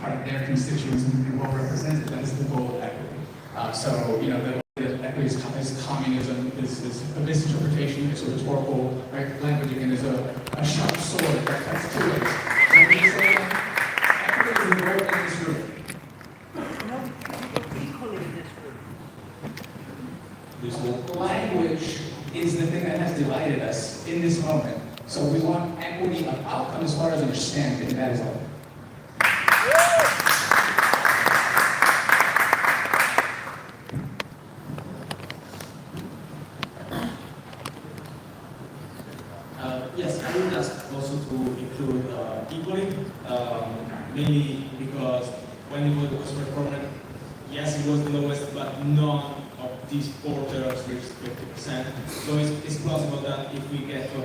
part of their constituents and well represented. That is the goal of equity. So, you know, the equity is communism, is a misinterpretation, it's a rhetorical, right, language, again, is a sharp sword, right, that's two ways. And we say equity is the goal in this room. Language is the thing that has divided us in this moment. So we want equity of outcome as far as understanding, and that is all. Yes, I would ask also to include equally, mainly because when it was reformed, yes, it was the lowest, but none of these porters reached 50%. So it's plausible that if we get to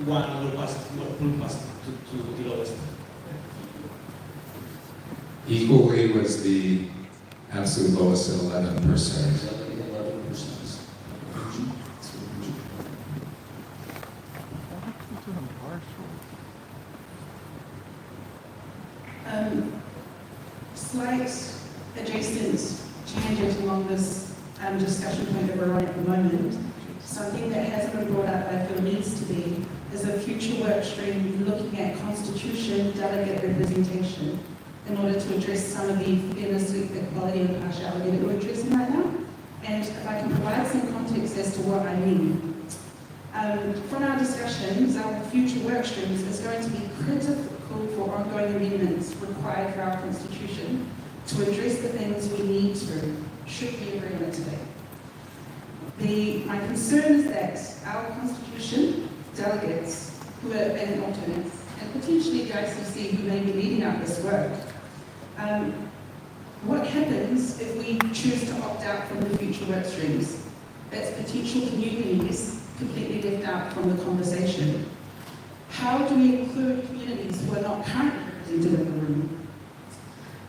one will pass to the lowest. Equally was the absolute lowest at 11%. Slight adjacent changes along this discussion point that we're on at the moment. Something that hasn't been brought up, I feel needs to be, is a future work stream looking at constitution delegate representation in order to address some of the fairness, equality, and partiality that we're addressing right now. And if I can provide some context as to what I mean. From our discussions, our future work streams is going to be critical for ongoing amendments required for our constitution to address the things we need to, should we agree on it today. My concern is that our constitution, delegates who are and alternates, and potentially the ICC who may be leading out this work, what happens if we choose to opt out from the future work streams? That's potential communities completely left out from the conversation. How do we include communities who are not currently represented in the room?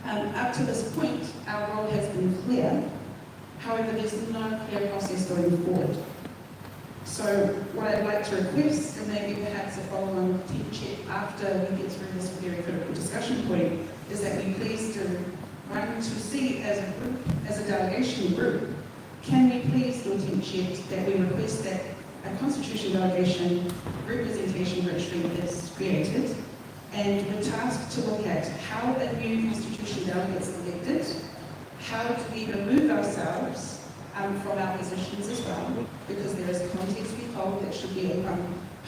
Up to this point, our role has been clear. However, there's no clear process going forward. So what I'd like to request, and maybe perhaps a follow-on team check after we get through this very critical discussion point, is that we please do one to see as a group, as a delegation group, can we please do a team check that we request that a constitution delegation representation registry is created, and we're tasked to look at how a new constitution delegate is elected, how do we remove ourselves from our positions as well, because there is context we hold that should be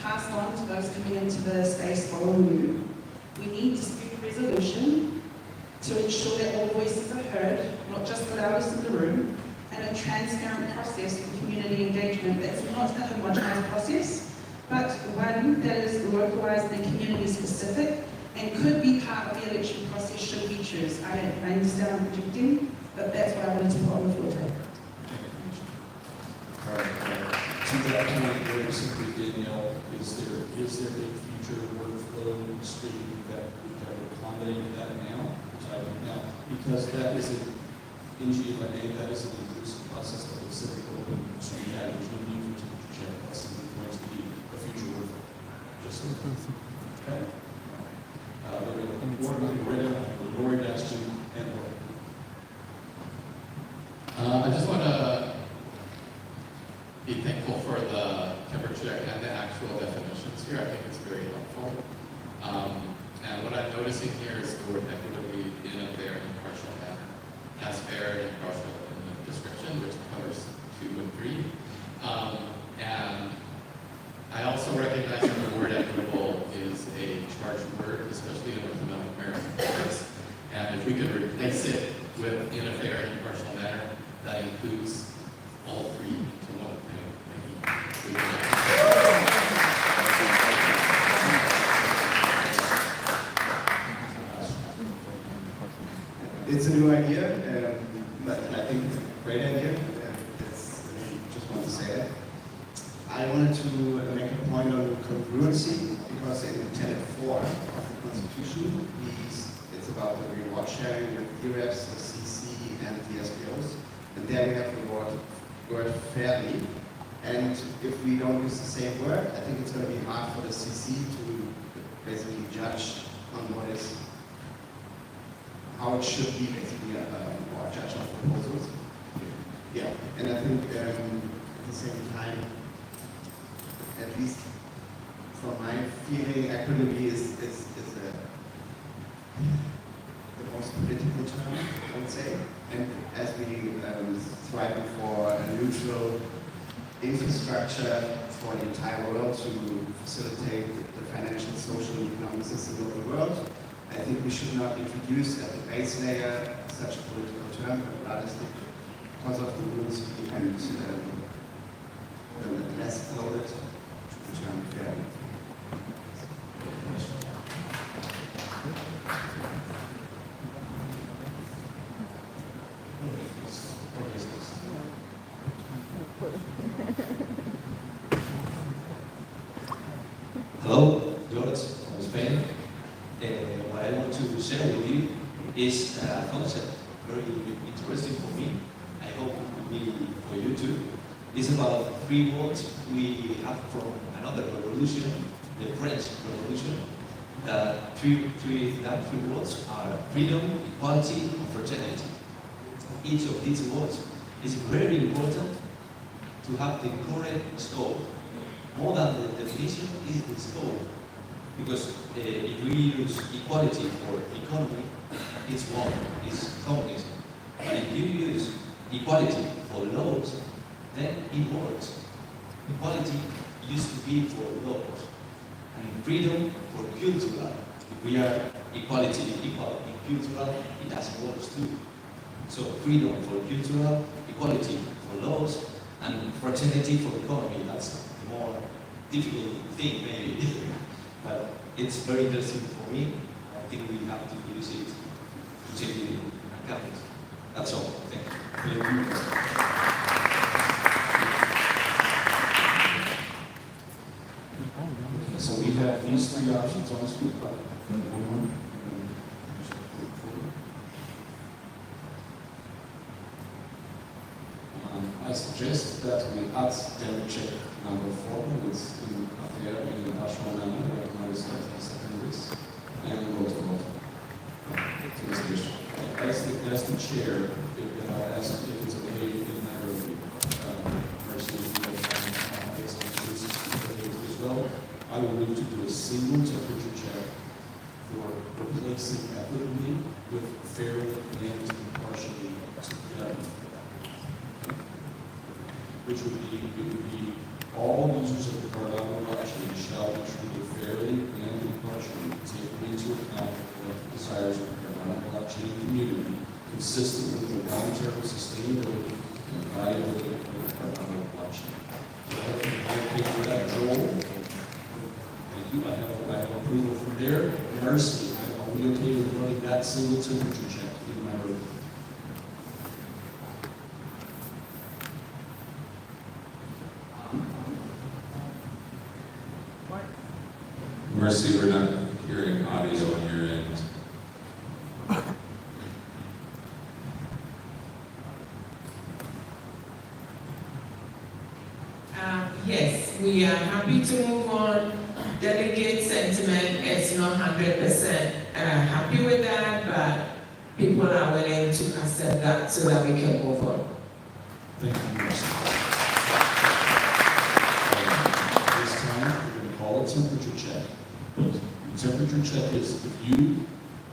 passed on to those coming into the space following you. We need dispute resolution to ensure that all voices are heard, not just the loudest in the room, and a transparent process for community engagement that's not a homogenized process, but one that is localized and community specific and could be part of the election process should we choose. I understand I'm projecting, but that's what I wanted to put on the floor today. All right. To that point, very simply, Danielle, is there a future workflow stream that we can accommodate that now? Because that is an NGA, that is an inclusive process that is typical to be had, which we need to check. That's going to be a future workflow. Just okay. Lori Daston and I just want to be thankful for the TemperTure and the actual definitions here. I think it's very helpful. And what I'm noticing here is the word equitably in a fair and impartial manner. As fair and impartial in the description, which covers 2 and 3. And I also recognize that the word equitable is a charged word, especially in North American courts. And if we could replace it with in a fair and impartial manner, that includes all 3 into one thing. It's a new idea, but I think it's a great idea. I just want to say that. I wanted to make a point on congruency, because in Tenet 4 of the Constitution, it's about the reward sharing with EREFs, the CC, and the SPOs. And there we have the word fairly. And if we don't use the same word, I think it's going to be hard for the CC to basically judge on what is how it should be basically or judge of proposals. Yeah, and I think at the same time, at least from my feeling, equity is the most political term, I would say. And as we striving for a neutral infrastructure for the entire world to facilitate the financial, social, and economic system of the world, I think we should not introduce at the base layer such a political term, but rather stick because of the rules and the less loaded to the term fair. Hello, George from Spain. What I want to share with you is a concept very interesting for me. I hope it will be for you too. It's about three words we have from another revolution, the French Revolution. Three words are freedom, equality, and fraternity. Each of these words is very important to have the correct scope. More than the definition is the scope. Because if we use equality for economy, it's wrong, it's communism. But if you use equality for laws, then it works. Equality used to be for laws, and freedom for cultural. If we are equality equal in cultural, it doesn't work too. So freedom for cultural, equality for laws, and fraternity for economy. That's the more difficult thing, maybe. But it's very interesting for me. I think we have to use it to change the account. That's all. Thank you. So we have these three options on the screen. I suggest that we add check number 4, it's in there in the national number, recognized as secondaries, and go to vote. As the chair, if I ask if it's okay in Nairobi, versus as well, I will move to do a single temperature check for replacing equitably with fairly and impartially together. Which would be all users of the cardinal blockchain shall be treated fairly and impartially, taking into account the desires of the cardinal blockchain community, consistent with the long-term sustainability and viability of the cardinal blockchain. So I think for that, Joel, thank you. I have approval from there. Mercy, I'll be okay with running that single temperature check in my room. Mercy, we're not hearing audio on your end. Yes, we are happy to move on. Delegate sentiment is not 100% happy with that, but people are willing to accept that so that we can move on. Thank you, Mercy. This time, we're going to call a temperature check. The temperature check is if you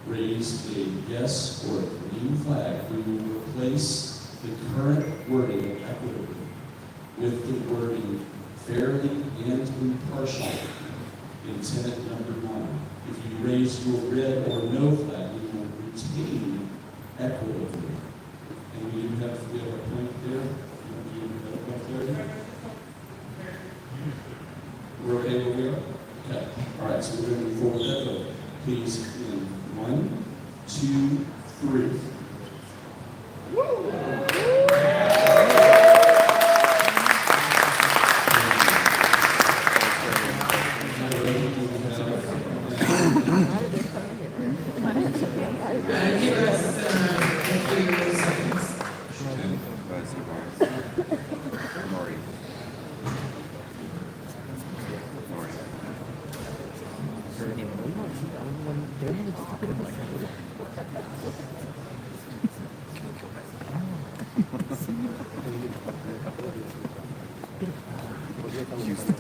raise a yes or a green flag, we will replace the current wording of equitably with the wording fairly and impartially in tenet number 9. If you raise your red or no flag, we will retain equitably. And we have a point there. We have a point there. We're okay where we are? Okay. All right, so we're going to move forward with that vote. Please, in 1, 2, 3. Give us a few seconds.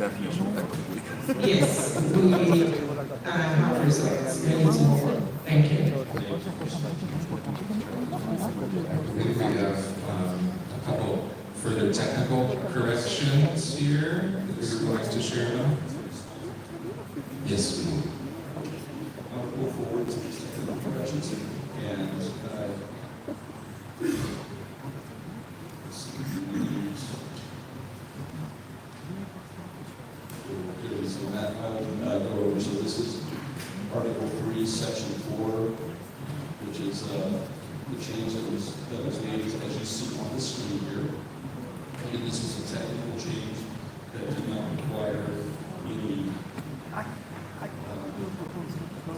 definition of equity. Yes, we have results. We need to move on. Thank you. I believe we have a couple further technical corrections here that we would like to share now. Yes, we will. I'll go forward to these technical corrections and I'll go over. So this is Article 3, Section 4, which is the change that was made as you see on the screen here. And this is a technical change that did not require any,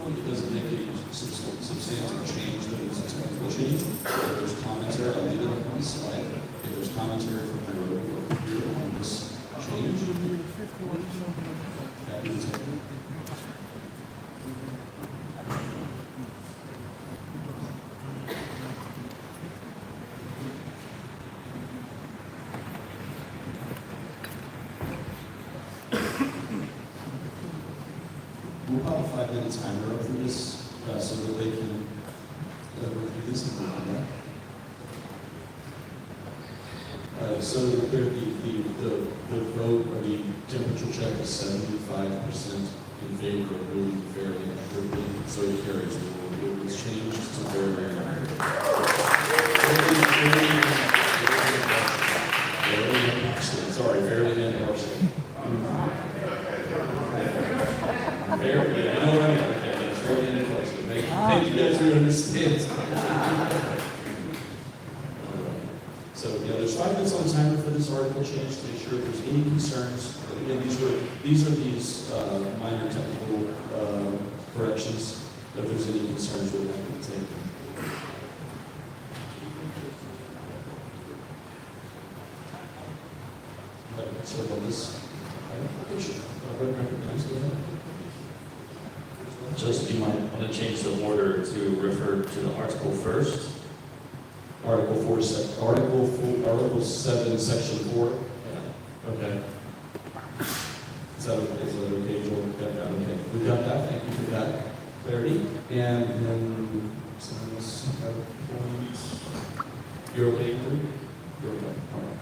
it doesn't make any substantive change, but it's a technical change. If there's commentary, I'll leave it on the slide. If there's commentary from the reviewer on this change, happy to take it. We'll have a 5-minute timer up for this so that they can review this and work on that. So the vote or the temperature check is 75% in favor of moving fairly and equitably, so it carries. It was changed to very fairly and impartially. Fairly, I know what I mean. Okay, fairly and impartially. Thank you guys for understanding. So, there's 5 minutes on the timer for this article change to make sure if there's any concerns. Again, these are minor technical corrections. If there's any concerns, we'll have to take them. So on this application, Just you might want to change the order to refer to the article first. Article 7, Section 4. Yeah. Okay. Is that okay, Joel? Got that? Okay. We got that. Thank you for that clarity. And then someone else have points. You're okay, Andrew? You're okay. All right.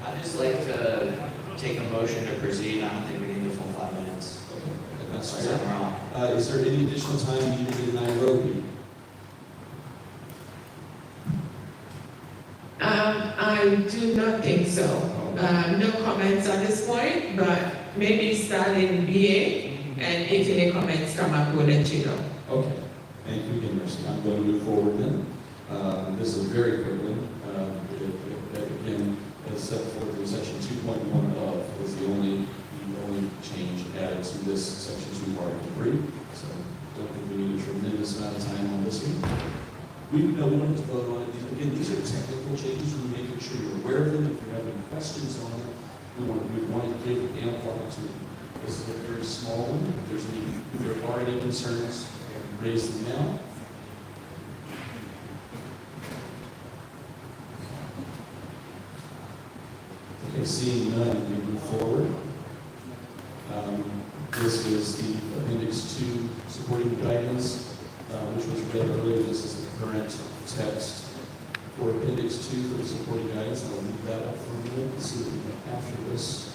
I'd just like to take a motion to proceed. I don't think we need the full 5 minutes. Okay. That's Something wrong. Is there any additional time needed in Nairobi? I do not think so. No comments at this point, but maybe start in BA, and if any comments come up, we'll let you know. Okay. Thank you again, Mercy. I'm going to move forward then. This is a very quick one. Again, as set forth in section 2.1 of was the only change added to this section 2 article 3. So don't think we need a tremendous amount of time on this one. We don't have to vote on it. Again, these are technical changes. We're making sure you're aware of them. If you have any questions on them, we want to give ample opportunity. This is a very small one. If there are any concerns, raise them now. Okay, seeing none, we move forward. This is the Appendix 2 supporting guidance, which was read earlier. This is the current text for Appendix 2 for the supporting guidance, and I'll leave that up for a minute and see if we can capture this.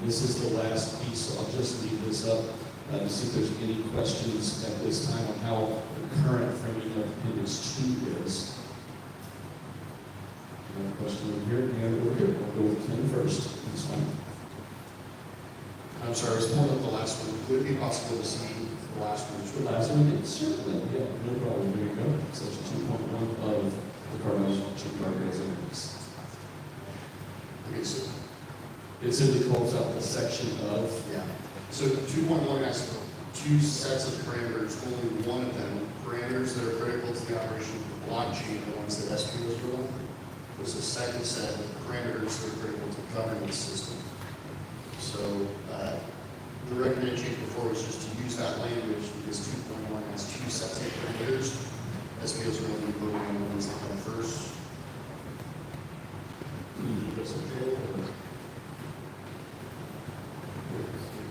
This is the last piece, so I'll just leave this up to see if there's any questions at this time on how the current framing of Appendix 2 is. Question over here, and over here. We'll go with Ken first. This one. I'm sorry, I was pulling up the last one. Would it be possible to see the last one? The last one, certainly, yeah, no problem. There you go. Section 2.1 of the Cardinal Guardrails Index. Okay, so, It simply calls out the section of. yeah. So 2.1 has two sets of parameters, only one of them, parameters that are critical to the operation of the blockchain, the ones that SPOs rely on. There's a second set of parameters that are critical to governing the system. So the recommended change before was just to use that language because 2.1 has two sets of parameters. SPOs are only voting on the ones that come first.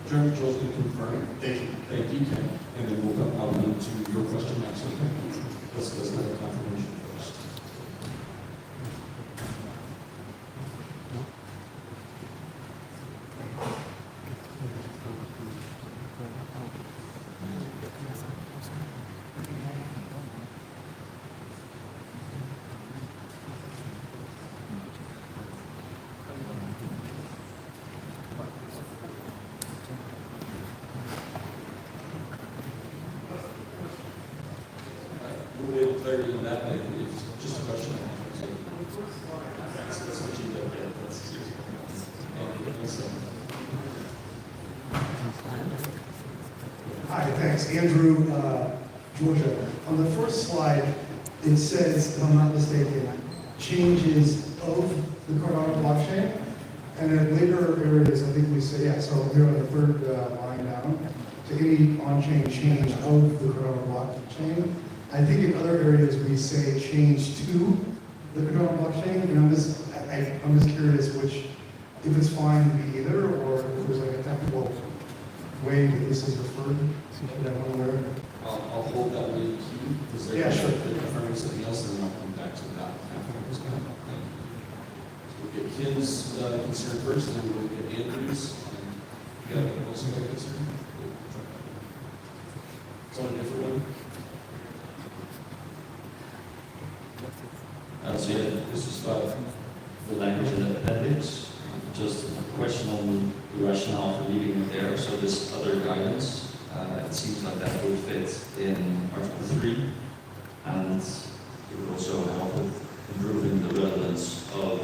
Chairman Jones can confirm. Thank you. Thank you, Ken. And then we'll come out into your question next. Okay. Let's have a confirmation first. We'll be able to clarity on that, but it's just a question. That's what you did there. Hi, thanks. Andrew, Georgia. On the first slide, it says, if I'm not mistaken, changes of the Cardano blockchain. And then later areas, I think we say, yeah, so here on the third line down, to any on-chain change of the Cardano blockchain. I think in other areas we say change to the Cardano blockchain, and I'm just curious which, if it's fine to be either, or if there's like a technical way that this is referred that I'm aware of. I'll hold that way to you. Is there Yeah, sure. confirming something else, and then I'll come back to that. We'll get Ken's concern first, and then we'll get Andrew's. You got also got a concern? It's on a different one. So yeah, this is about the language in the appendix. Just a question on the rationale for leaving it there. So this other guidance, it seems like that would fit in Article 3, and it would also help with improving the relevance of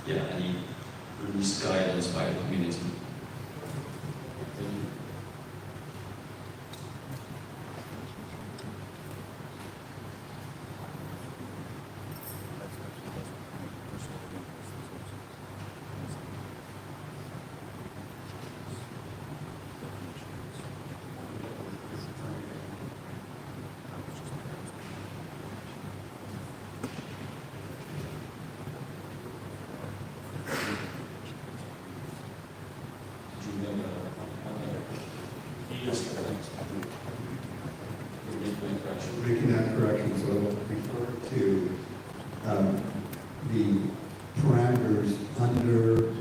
any released guidance by the community. Making that correction, so refer to the parameters under,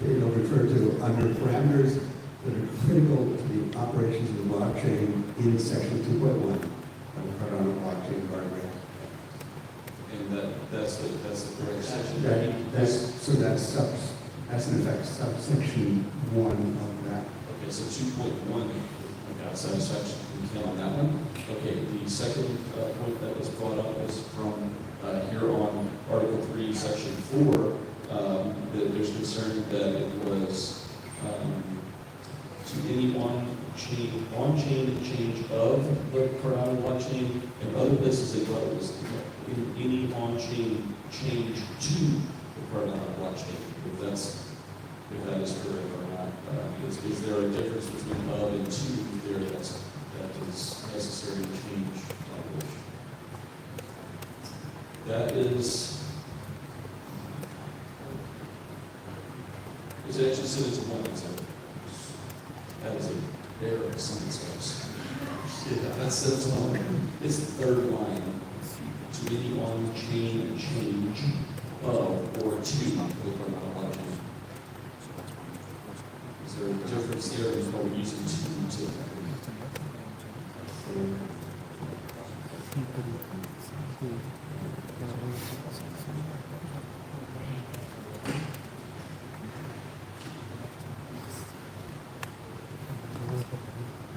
it'll refer to under parameters that are critical to the operations of the blockchain in section 2.1 of the Cardano blockchain guardrail. And that's the correct section. That's in effect subsection 1 of that. Okay, so 2.1, I got satisfaction from Ken on that one. Okay, the second point that was brought up was from here on Article 3, Section 4, that there's concern that it was to any on-chain change of the Cardano blockchain, and other places they thought it was any on-chain change to the Cardano blockchain. If that is correct or not. Is there a difference between of and to there that is necessary to change language? That is it actually said it's one, so that was an error of some sorts. Yeah, that's one. It's the third line. To any on-chain change of or to the chronology. Is there a difference there in what we're using to?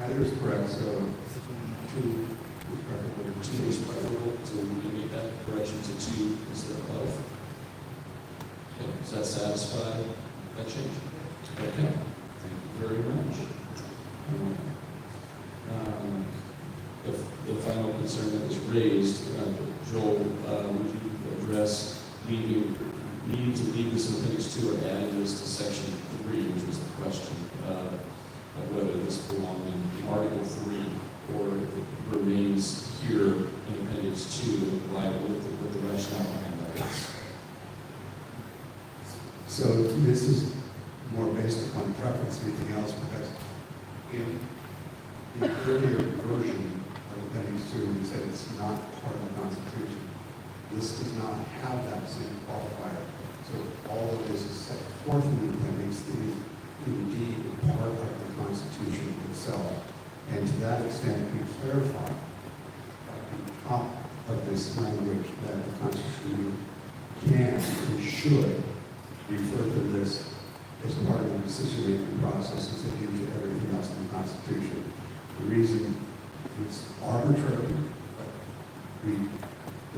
Either is correct, so two Two is preferable, so we can make that correction to two instead of. Okay, does that satisfy that change? Okay, thank you very much. The final concern that was raised, Joel, would you address needing to leave this in appendix 2 or adding this to section 3, which was the question of whether this belonged in article 3 or if it remains here in appendix 2 and why with the rationale behind that is. So this is more based upon preference than anything else, because in the earlier version of appendix 2, we said it's not part of the Constitution. This does not have that same qualifier. So all of this is set forth in the appendix that is indeed a part of the Constitution itself. And to that extent, we clarify at the top of this language that the Constitution can and should refer to this as part of the decision-making process as it do to everything else in the Constitution. The reason it's arbitrary, but we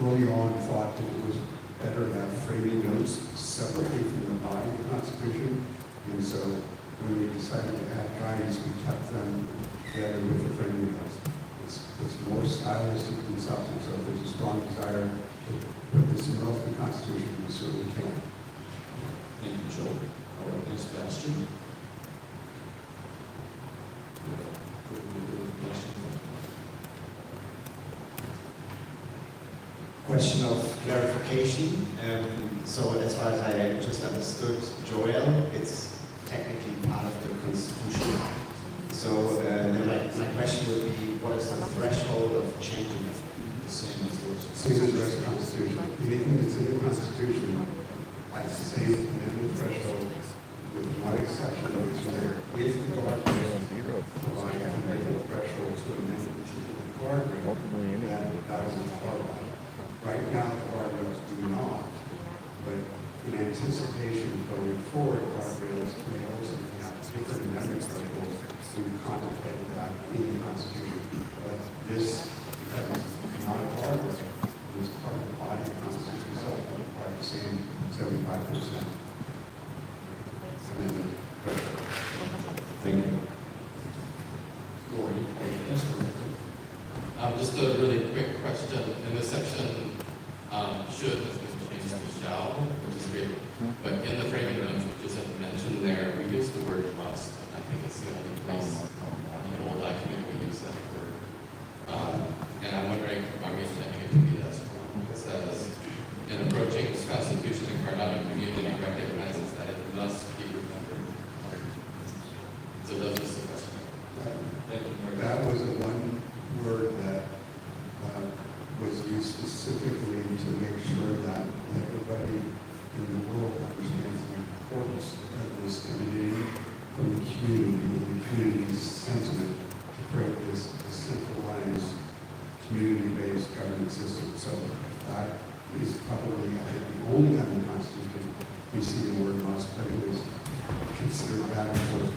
early on thought that it was better to have framing notes separately from the body of the Constitution. And so when we decided to add guidance, we kept them together with the framing notes. It's more stylistic than substance, so if there's a strong desire to put this in both the Constitution, we certainly can. Thank you, Joel. All right, thanks, Pastor. Question of clarification. So as far as I just understood Joel, it's technically part of the Constitution. So then my question would be, what is the threshold of changing it? The same as those. Same as the rest of the Constitution. Anything that's in the Constitution, I say amendment threshold, with one exception, which is there, if the guardrail provide a amendment threshold to amend the particular guardrail, that is a part of it. Right now, the guardrails do not, but in anticipation going forward, guardrails may also have different amendment thresholds. We contemplated that in the Constitution, but this, because it's not a guardrail, is part of the body of the Constitution itself, part of the same 75% amendment threshold. Thank you. Lori, yes, Just a really quick question. In this section, should has been changed to shall, which is great. But in the framing notes, we just have mentioned there, we use the word must. I think it's the only place in the old document we use that word. And I'm wondering, are we intending it to be this? It says, in approaching this Constitution, the Cardano community recognizes that it must be remembered. So those are the question. That was the one word that was used specifically to make sure that everybody in the world understands the importance of this community from the community's sentiment to create this centralized community-based government system. So that is probably, I think, the only time in the Constitution we see the word must, but it was considered back and forth.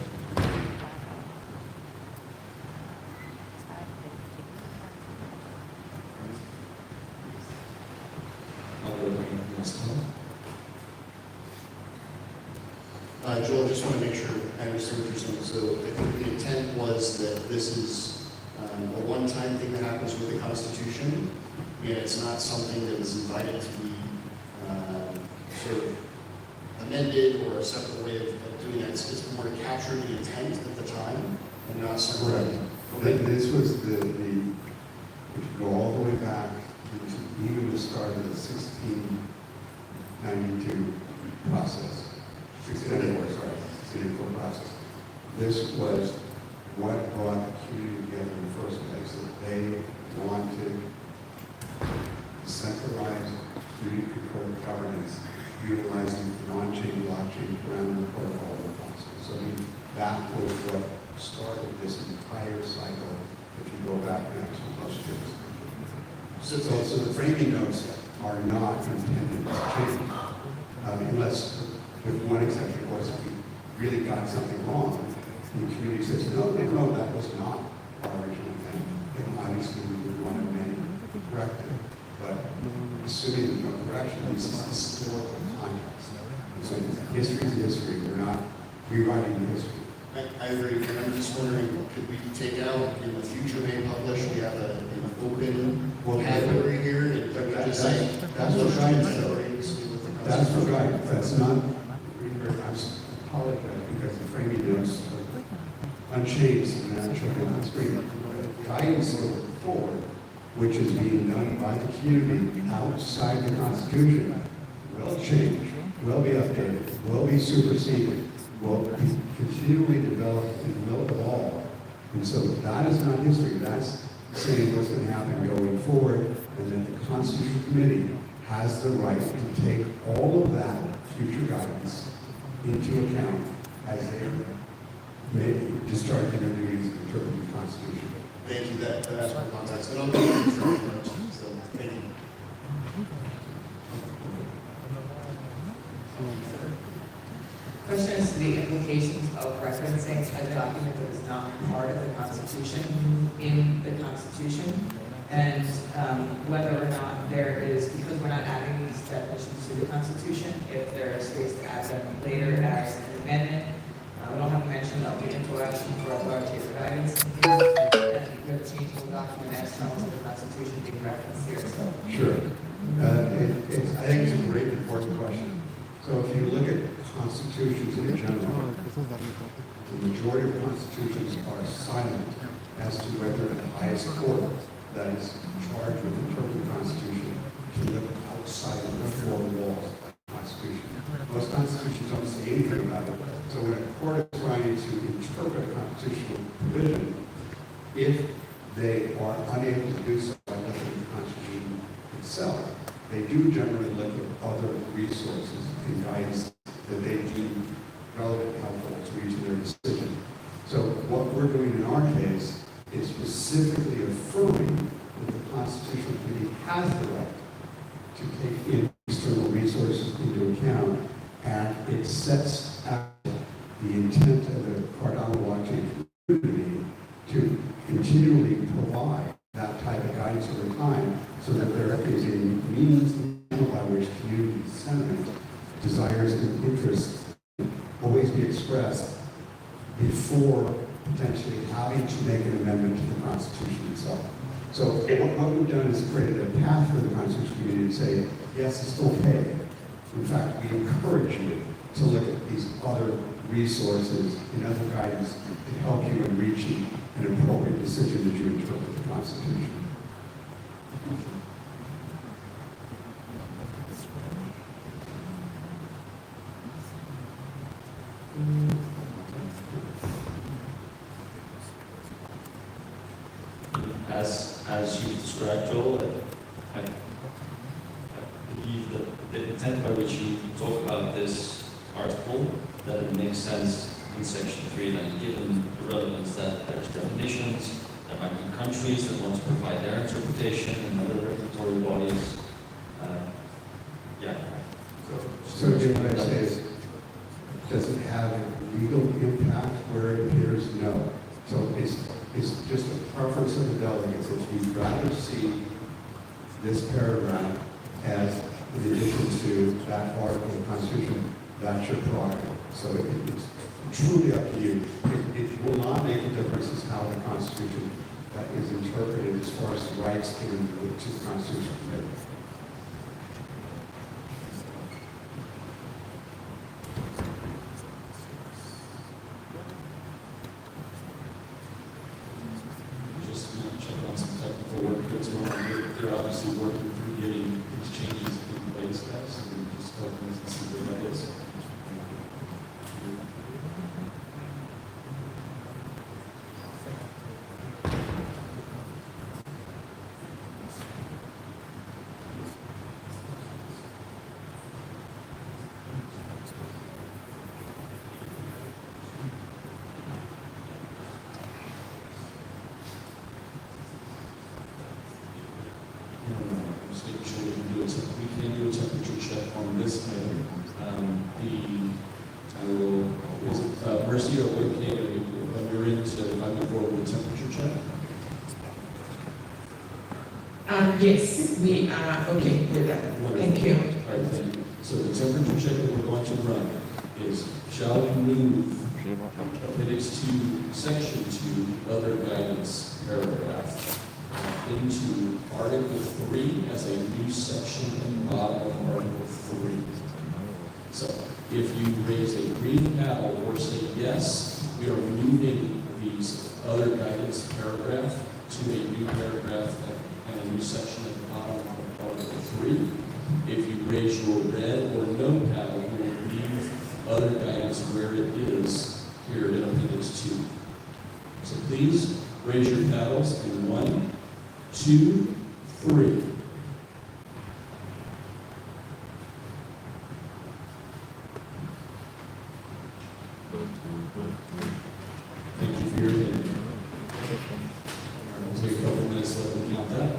Joel, I just want to make sure I understand what you're saying. So I think the intent was that this is a one-time thing that happens with the Constitution, and it's not something that is invited to be sort of amended or a separate way of doing it. It's more to capture the intent at the time and not something. Correct. This was the, if you go all the way back, even the start of the 1692 process. 1694, sorry. this was what brought the community together in the first place, that they wanted centralized community controlled governance utilizing non-chain blockchain parameter protocol responses. So that was what started this entire cycle if you go back now to 2+ years. So the framing notes are not intended to change, unless, with one exception, of course, if we really got something wrong, and the community says, no, that was not our original intent. And obviously, we would want to correct it. But assuming there's no correction, this is historical context. And so history is history. We're not rewriting the history. I agree, and I'm just wondering, could we take out in the future may publish, we have an open category here, and could we just say, That's what guidance categories is. with the That's concept? for guidance. That's not, I apologize because the framing notes are unchanged and not showing on the screen. Guidance going forward, which is being done by the community outside the Constitution, will change, will be updated, will be superseded, will be continually developed and will evolve. And so that is not history. That's saying what's going to happen going forward, and that the Constitution Committee has the right to take all of that future guidance into account as they may discharge their duties to interpret the Constitution. Thank you, that's my context. And I'll go to the notes, so thank you. Question is the implications of referencing a document that is not part of the Constitution in the Constitution, and whether or not there is, because we're not adding these definitions to the Constitution, if there is space to add them later as an amendment. We don't have a mention of the introduction for authoritative guidance, and you have a changeable document as to the Constitution being referenced here. So. Sure. I think it's a great important question. So if you look at constitutions in general, the majority of constitutions are silent as to whether the highest court that is charged with interpreting the Constitution can look outside of the four walls of the Constitution. Most constitutions don't say anything about it. So when a court is trying to interpret a constitutional provision, if they are unable to do so by looking at the Constitution itself, they do generally look at other resources and guidance that they deem relevant and helpful to reaching their decision. So what we're doing in our case is specifically affirming that the Constitutional Committee has the right to take in external resources into account, and it sets out the intent of the Cardano blockchain community to continually provide that type of guidance over time, so that there is a means by which community sentiment, desires, and interests always be expressed before potentially having to make an amendment to the Constitution itself. So what we've done is created a path for the Constitution Committee to say, yes, it's okay. In fact, we encourage you to look at these other resources and other guidance to help you in reaching an appropriate decision as you interpret the Constitution. As you described, Joel, I believe that the intent by which you talk about this article, that it makes sense in section 3, that given the relevance that there's definitions, there might be countries that want to provide their interpretation and other regulatory bodies. So what I say is, does it have a legal impact where it appears? No. So it's just a preference of the delegates. If you'd rather see this paragraph as in addition to that article of the Constitution, that's your prerogative. So it's truly up to you. It will not make a difference as how the Constitution is interpreted as far as the rights given to the Constitution Committee. They're obviously working through getting these changes in place, guys, and we just help them see where that is. check on this item. Mercy, are we okay when you're in to move forward with temperature check? Yes, we are okay with that. Thank you. All right, thank you. So the temperature check that we're going to run is, shall we move Appendix 2, Section 2, other guidance paragraph into Article 3 as a new section in the bottom of Article 3. So if you raise a green paddle or say yes, we are moving these other guidance paragraph to a new paragraph and a new section at the bottom of Article 3. If you raise your red or no paddle, we will leave other guidance where it is here in Appendix 2. So please raise your paddles in 1, 2, 3. Thank you for your attention. We'll take a couple minutes to let them count that.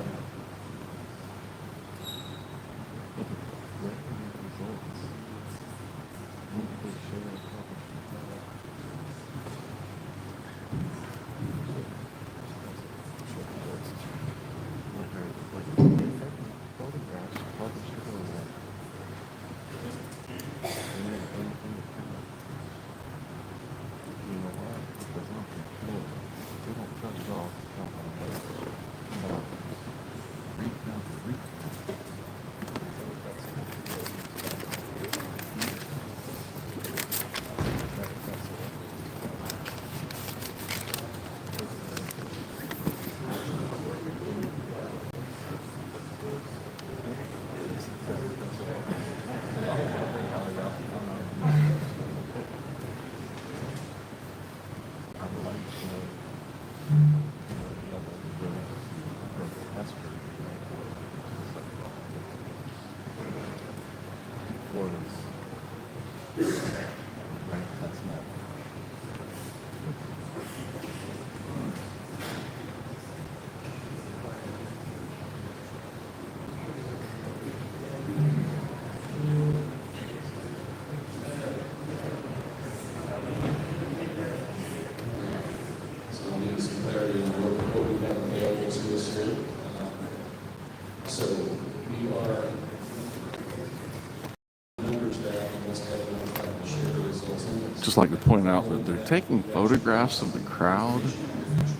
Just like to point out that they're taking photographs of the crowd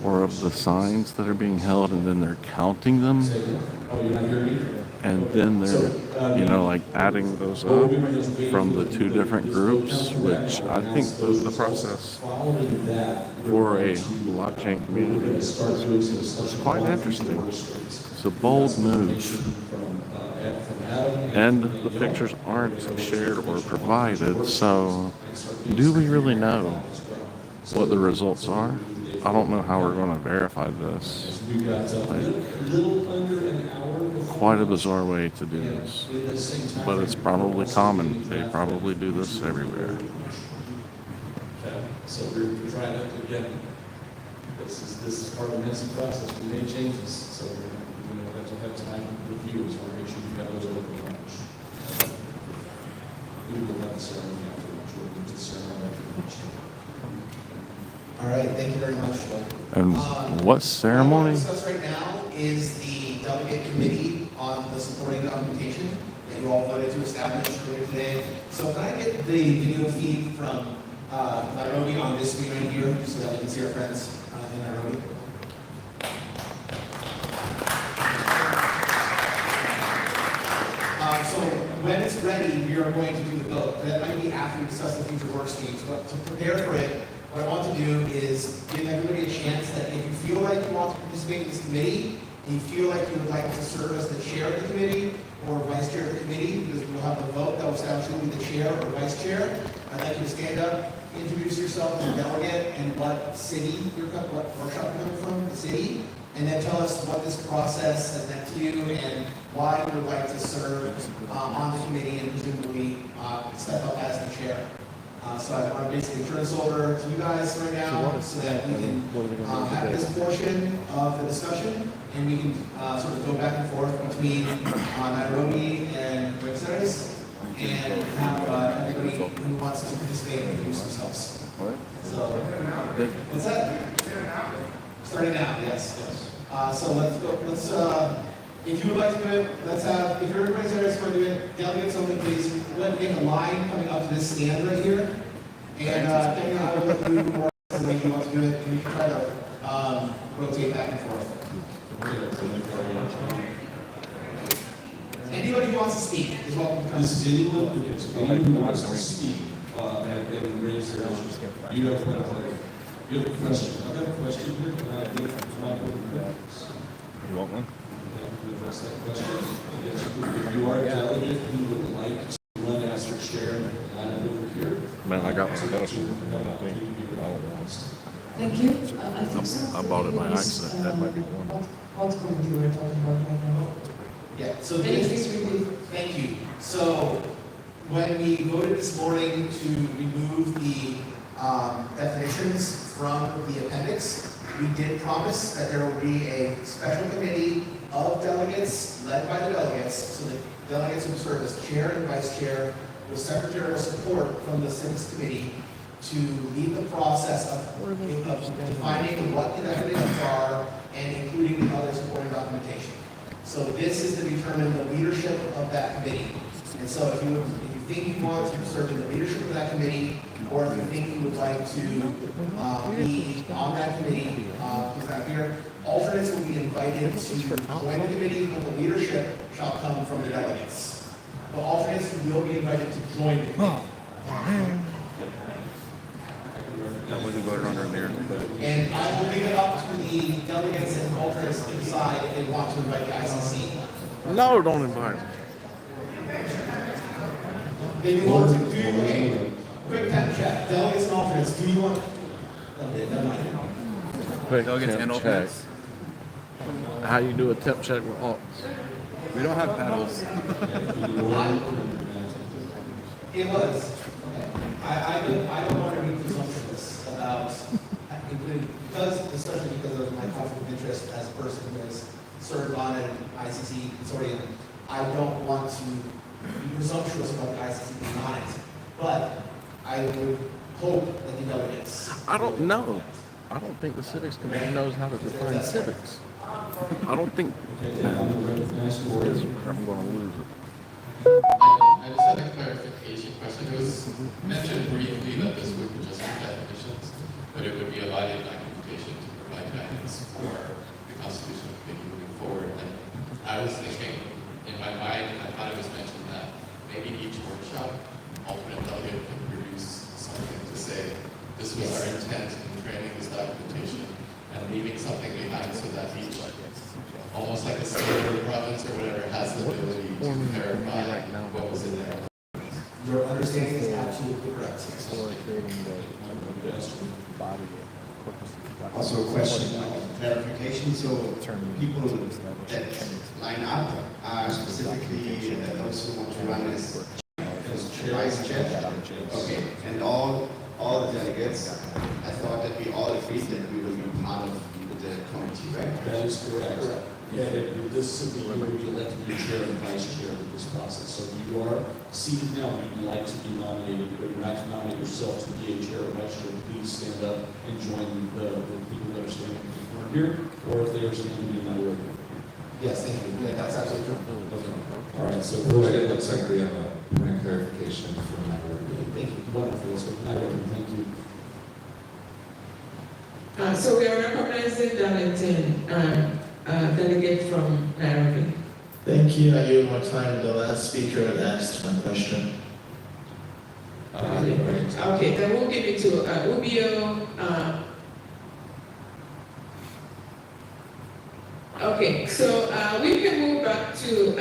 or of the signs that are being held, and then they're counting them, and then they're, you know, like adding those up from the two different groups, which I think the process for a blockchain community is quite interesting. It's a bold move. And the pictures aren't shared or provided, so do we really know what the results are? I don't know how we're going to verify this. Quite a bizarre way to do this, but it's probably common. They probably do this everywhere. So we're trying to, again, this is part of the messy process. We made changes, so we're going to have time with you, so we'll make sure you have those over lunch. We will have the ceremony after lunch. We'll do the ceremony after lunch. All right, thank you very much. And what ceremony? What we're discuss right now is the delegate committee on the supporting documentation that you all voted to establish earlier today. So can I get the video feed from Nairobi on this screen right here, so that we can see our friends in Nairobi? So when it's ready, we are going to do the vote. That might be after we discuss the future work streams, but to prepare for it, what I want to do is give everybody a chance that if you feel like you want to participate in this committee, and you feel like you would like to serve as the chair of the committee or vice chair of the committee, because we'll have the vote that will establish who will be the chair or vice chair, I'd like you to stand up, introduce yourself as a delegate and what city what workshop you're coming from, the city, and then tell us what this process has meant to you and why you would like to serve on the committee and presumably step up as the chair. So I want to basically turn this over to you guys right now so that we can have this portion of the discussion and we can sort of go back and forth between Nairobi and Buenos Aires. and have everybody who wants to participate introduce themselves. So, what's that? Starting now, yes. So let's go, if you would like to do it, if everybody's there, going to do it, delegates only, please. Let me make a line coming up to this stand right here. And depending on what you do, or the way you want to do it, we can try to rotate back and forth. Anybody who wants to speak is welcome to come. This is anyone who wants to speak, and raise their hand. You have a question. I've got a question here. Can I give my You want one? address that question? Yes. If you are a delegate who would like to run as the chair, line up over here. Man, I got one. Thank you. I think so. I bought it by accident. That might be one. What's going to be talking about right now? Yeah, so thank you. So when we voted this morning to remove the definitions from the appendix, we did promise that there will be a special committee of delegates led by the delegates, so the delegates will serve as chair and vice chair with secretarial support from the civics committee to lead the process of defining what the definitions are and including the other supporting documentation. So this is to determine the leadership of that committee. And so if you think you want to serve in the leadership of that committee, or if you think you would like to be on that committee, please not here. Alternates will be invited to join the committee, but the leadership shall come from the delegates. The alternates will be invited to join the committee. That wasn't going under there. And I will leave it up to the delegates and alternates to decide if they want to invite the ICC. No, don't invite them. They want to do, okay, quick temp check, delegates and alternates, do you want? Quick Delegates and temp check. alternates. How you do a temp check with all? We don't have paddles. It was. I don't want to be presumptuous about, especially because of my conflict of interest as a person who has served on an ICC consortium, I don't want to be presumptuous about the ICC being on it. But I would hope that the delegates. I don't know. I don't think the civics committee knows how to define civics. I don't think. I'm going to lose it. I just had a clarification question. It was mentioned briefly that this would be just for definitions, but it would be a valid documentation to provide guidance for the Constitutional Committee moving forward. And I was thinking, in my mind, I thought it was mentioned that maybe each workshop, alternate delegate can produce something to say, this was our intent in training this documentation, and leaving something behind so that each, almost like a state of the province or whatever, has the ability to verify what was in there. Your understanding is absolutely correct. Also a question of clarification, so people that line up are specifically those who want to run as vice chair? Okay, and all the delegates, I thought that we all agreed that we will be part of the committee, right? That is correct. Yeah, this is something you will be elected to be chair and vice chair of this process. So you are seated now, you'd like to be nominated, but you're not to nominate yourself to be a chair or vice chair. Please stand up and join the people that are standing in front here, or if they are standing in my room. Yes, thank you. Yeah, that's absolutely true. Okay. All right, so it looks like we have a point of clarification from my review. Thank you. Wonderful. So, thank you. So we are recognizing Darlington, delegate from Nairobi. Thank you. I yield more time. The last speaker had asked my question. Okay, then we'll give it to Ubio. Okay, so we can move back to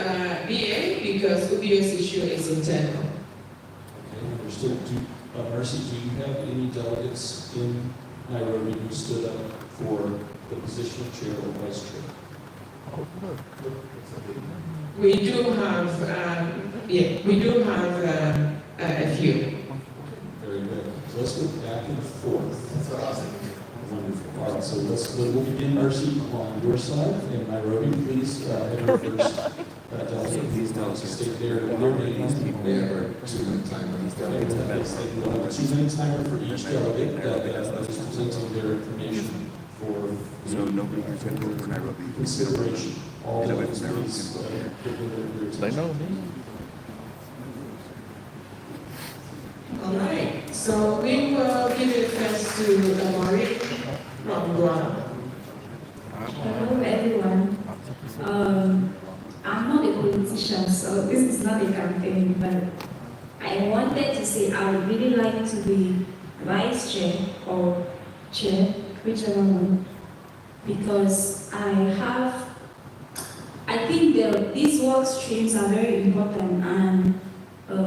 BA because Ubio's issue is internal. Okay, understood. Mercy, do you have any delegates in Nairobi who stood up for the position of chair or vice chair? We do have, we do have a few. Very good. So let's go back and forth. That's what I was thinking. Wonderful. All right, so we'll begin, Mercy, on your side. In Nairobi, please, have your first delegate. Please don't stay there. Their names. is they can have a 2-minute timer for each delegate that is presenting their information for consideration. All delegates, please, They know me. All right, so we will give it first to Amari from Guam. Hello everyone. I'm not a politician, so this is not a campaign, but I wanted to say I would really like to be vice chair or chair, whichever one, because I think these work streams are very important, and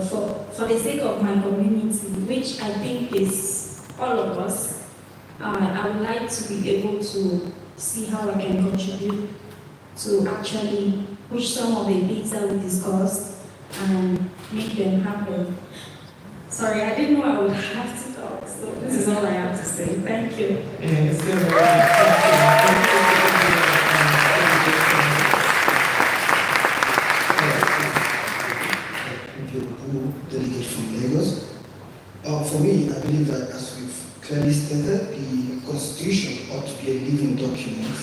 for the sake of my community, which I think is all of us, I would like to be able to see how I can contribute to actually push some of the things that we discussed and make them happen. Sorry, I didn't know I would have to talk, so this is all I have to say. Thank you. Yes, Delegate from Lagos. For me, I believe that as we've clearly stated, the Constitution ought to be a living document.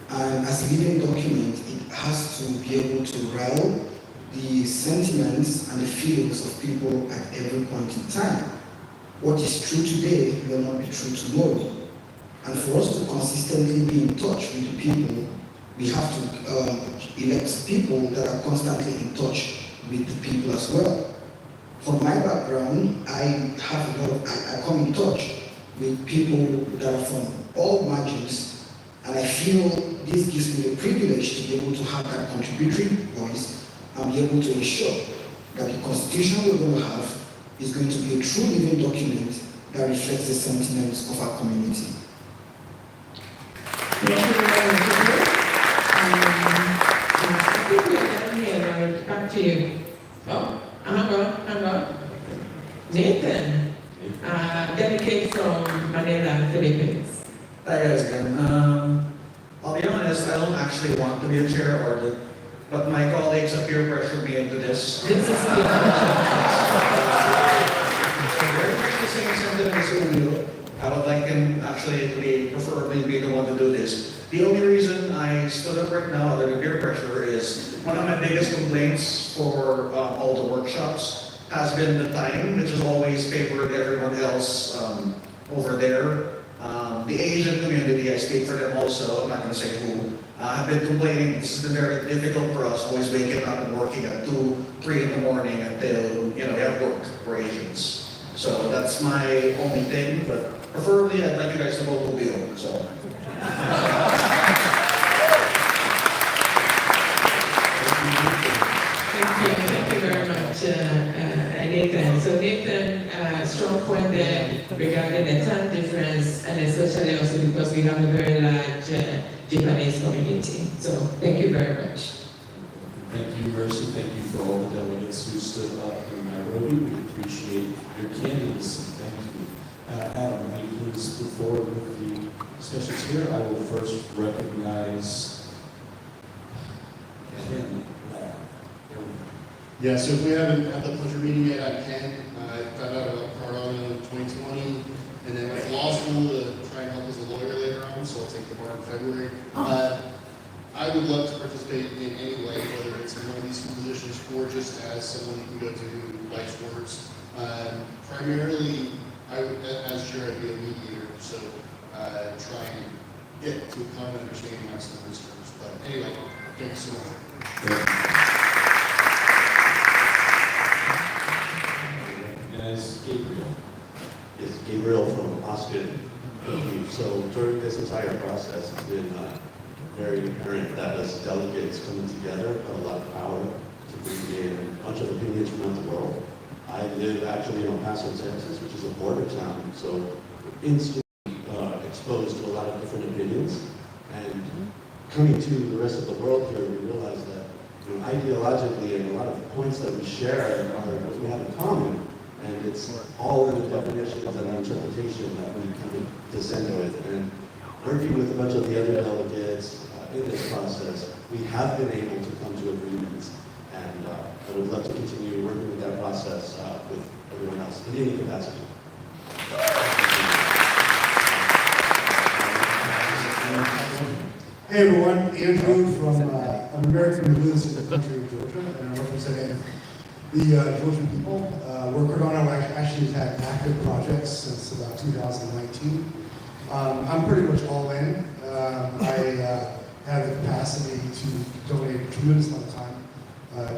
And as a living document, it has to be able to rile the sentiments and the feelings of people at every point in time. What is true today will not be true tomorrow. And for us to consistently be in touch with the people, we have to elect people that are constantly in touch with the people as well. From my background, I come in touch with people that are from all margins, and I feel this gives me the privilege to be able to have that contributory voice and be able to ensure that the Constitution we're going to have is going to be a true living document that reflects the sentiments of our community. Thank you very much. I think we're done here. Back to you. Oh, hang on. Nathan, delegate from Manila, Philippines. Hi guys again. I'll be honest, I don't actually want to be a chair but my colleagues up here pressured me into this. This is I would like him actually to be, preferably be the one to do this. The only reason I stood up right now under the peer pressure is one of my biggest complaints for all the workshops has been the time, which has always favored everyone else over there. The Asian community, I speak for them also, I'm not going to say who, have been complaining this has been very difficult for us, always waking up and working at 2, 3 in the morning until, we have work for Asians. So that's my only thing, but preferably I'd like you guys to vote Mobile, so. Thank you very much, Nathan. So Nathan, strong point there regarding the time difference, and especially also because we have a very large Japanese community. So thank you very much. Thank you, Mercy. Thank you for all the delegates who stood up in Nairobi. We appreciate your candidacy. Thank you. Adam, will you please move forward with the discussions here? I will first recognize Ken. Yeah, so if we haven't had the pleasure of meeting yet, I can. I found out about Colorado in 2020, and then went to law school to try and help as a lawyer later on, so I'll take the bar in February. I would love to participate in any way, whether it's in one of these two positions or just as someone who can go to life's works. Primarily, as chair, I'd be a mediator, so try and get to a common understanding on some of these terms. But anyway, thank you so much. As Gabriel. Yes, Gabriel from Austin. So during this entire process, it's been very apparent that as delegates coming together, have a lot of power to bring in a bunch of opinions from around the world. I live actually in El Paso, Texas, which is a border town, so instantly exposed to a lot of different opinions. And coming to the rest of the world here, we realize that ideologically and a lot of points that we share are what we have in common. And it's all in the definitions and the interpretation that we kind of descend with. And working with a bunch of the other delegates in this process, we have been able to come to agreements. And I would love to continue working with that process with everyone else in any capacity. Hey everyone, Andrew from, I'm American who lives in the country of Georgia, and I'm representing the Georgian people. Where Cardano actually has had active projects since about 2019. I'm pretty much all in. I have the capacity to donate a tremendous amount of time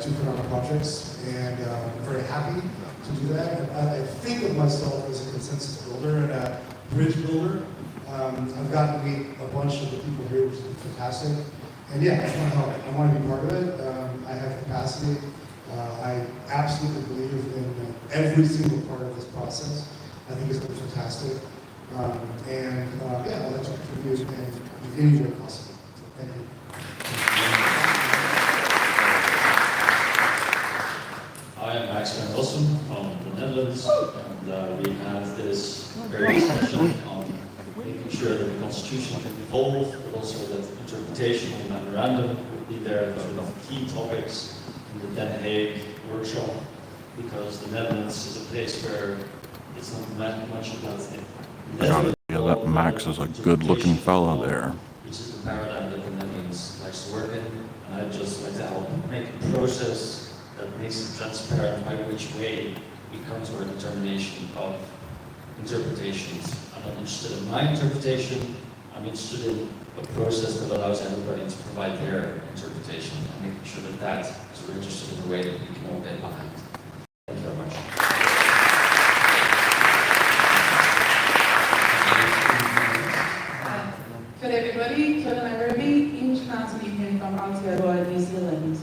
to Cardano projects, and I'm very happy to do that. I think of myself as a consensus builder and a bridge builder. I've gotten to meet a bunch of the people here, which is fantastic. And yeah, I just want to help. I want to be part of it. I have capacity. I absolutely believe in every single part of this process. I think it's been fantastic. Yeah, I'd like to contribute in any way possible. So thank you. I am Max van Rossum from the Netherlands, and we have this very discussion on making sure that the Constitution can evolve, but also that interpretation of the memorandum will be there. Those are the key topics in the Den Haag workshop, because the Netherlands is a place where it's not much about it. Yeah, that Max is a good-looking fellow there. Which is the paradigm that the Netherlands likes to work in, and I'd just like to help make a process that makes it transparent by which way we come to our determination of interpretations. I'm not interested in my interpretation, I'm interested in a process that allows everybody to provide their interpretation and making sure that that is registered in a way that we can all get behind. Thank you very much. Good everybody, Killer Nairobi, International Evening from Aotearoa, New Zealand.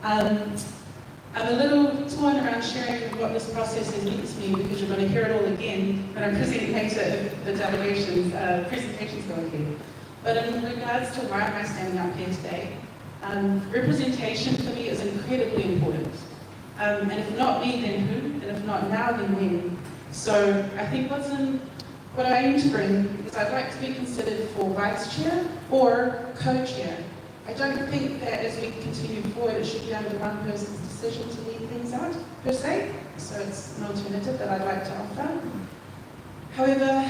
I'm a little torn around sharing what this process has meant to me, because you're going to hear it all again when I'm presenting later if the delegations, presentations go ahead. But in regards to why am I standing up here today, representation for me is incredibly important. And if not me, then who? And if not now, then when? So I think what I aim to bring is I'd like to be considered for vice chair or co-chair. I don't think that as we continue forward, it should be under one person's decision to lead things out, per se. So it's an alternative that I'd like to offer. However,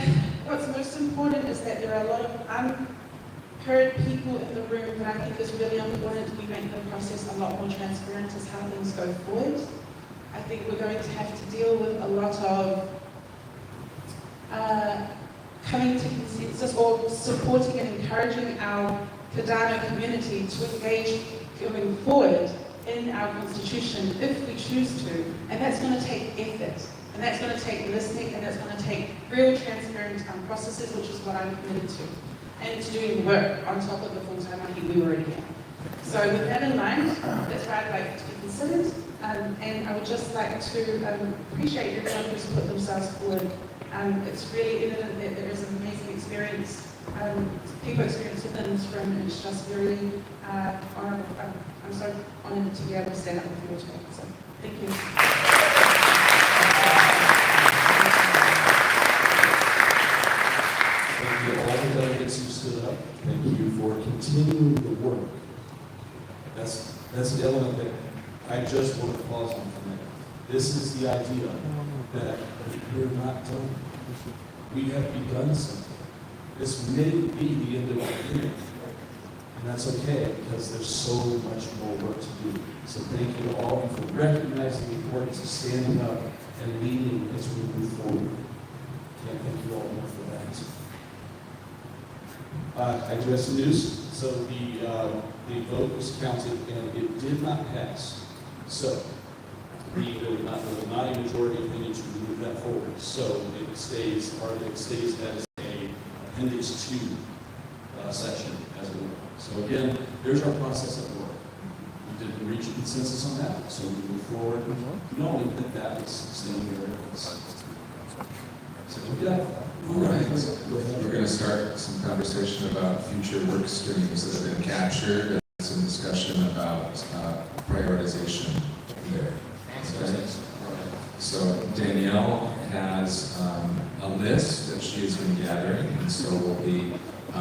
what's most important is that there are a lot of unheard people in the room that I think is really important to make the process a lot more transparent as how things go forward. I think we're going to have to deal with a lot of coming to consensus or supporting and encouraging our Cardano community to engage going forward in our constitution if we choose to. And that's going to take effort, and that's going to take listening, and that's going to take real transparent processes, which is what I'm committed to. And to doing work on top of the full-time money we already have. So with that in mind, that's why I'd like to be considered. And I would just like to appreciate everyone who's put themselves forward. It's really evident that there is an amazing experience, people experience with this room, and it's just very honourable. I'm so honoured to be able to stand up with you today. So thank you. Thank you all the delegates who stood up. Thank you for continuing the work. That's an element that I just want to pause on for a minute. This is the idea that we're not done. We have begun something. This may be the end of the beginning. And that's okay, because there's so much more work to do. So thank you to all of you for recognizing the importance of standing up and leading as we move forward. Can't thank you all enough for that. I do have some news. So the vote was counted and it did not pass. So there was not a majority opinion to move that forward. So it stays as a appendix 2 section as it were. So again, there's our process at work. We didn't reach a consensus on that, so we move forward. No, we think that was standing there. So yeah. All right. We're going to start some conversation about future work streams that have been captured and some discussion about prioritization there. Okay. So Danielle has a list that she has been gathering, and so we'll be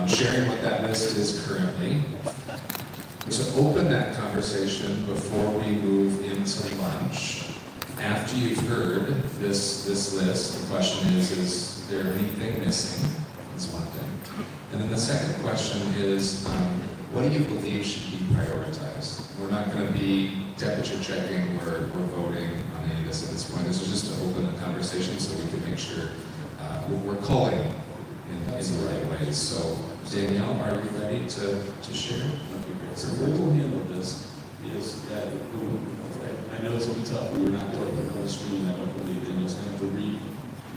sharing what that list is currently. to open that conversation before we move into lunch. After you've heard this list, the question is there anything missing? That's one thing. And then the second question is, what do you believe should be prioritized? We're not going to be temperature checking or voting on any of this at this point. This is just to open the conversation so we can make sure we're calling in the right ways. So, Danielle, are you ready to share? So the way we'll handle this is that I know it's going to be tough. We're not going to put it on the screen. I don't believe Daniel's going to have to read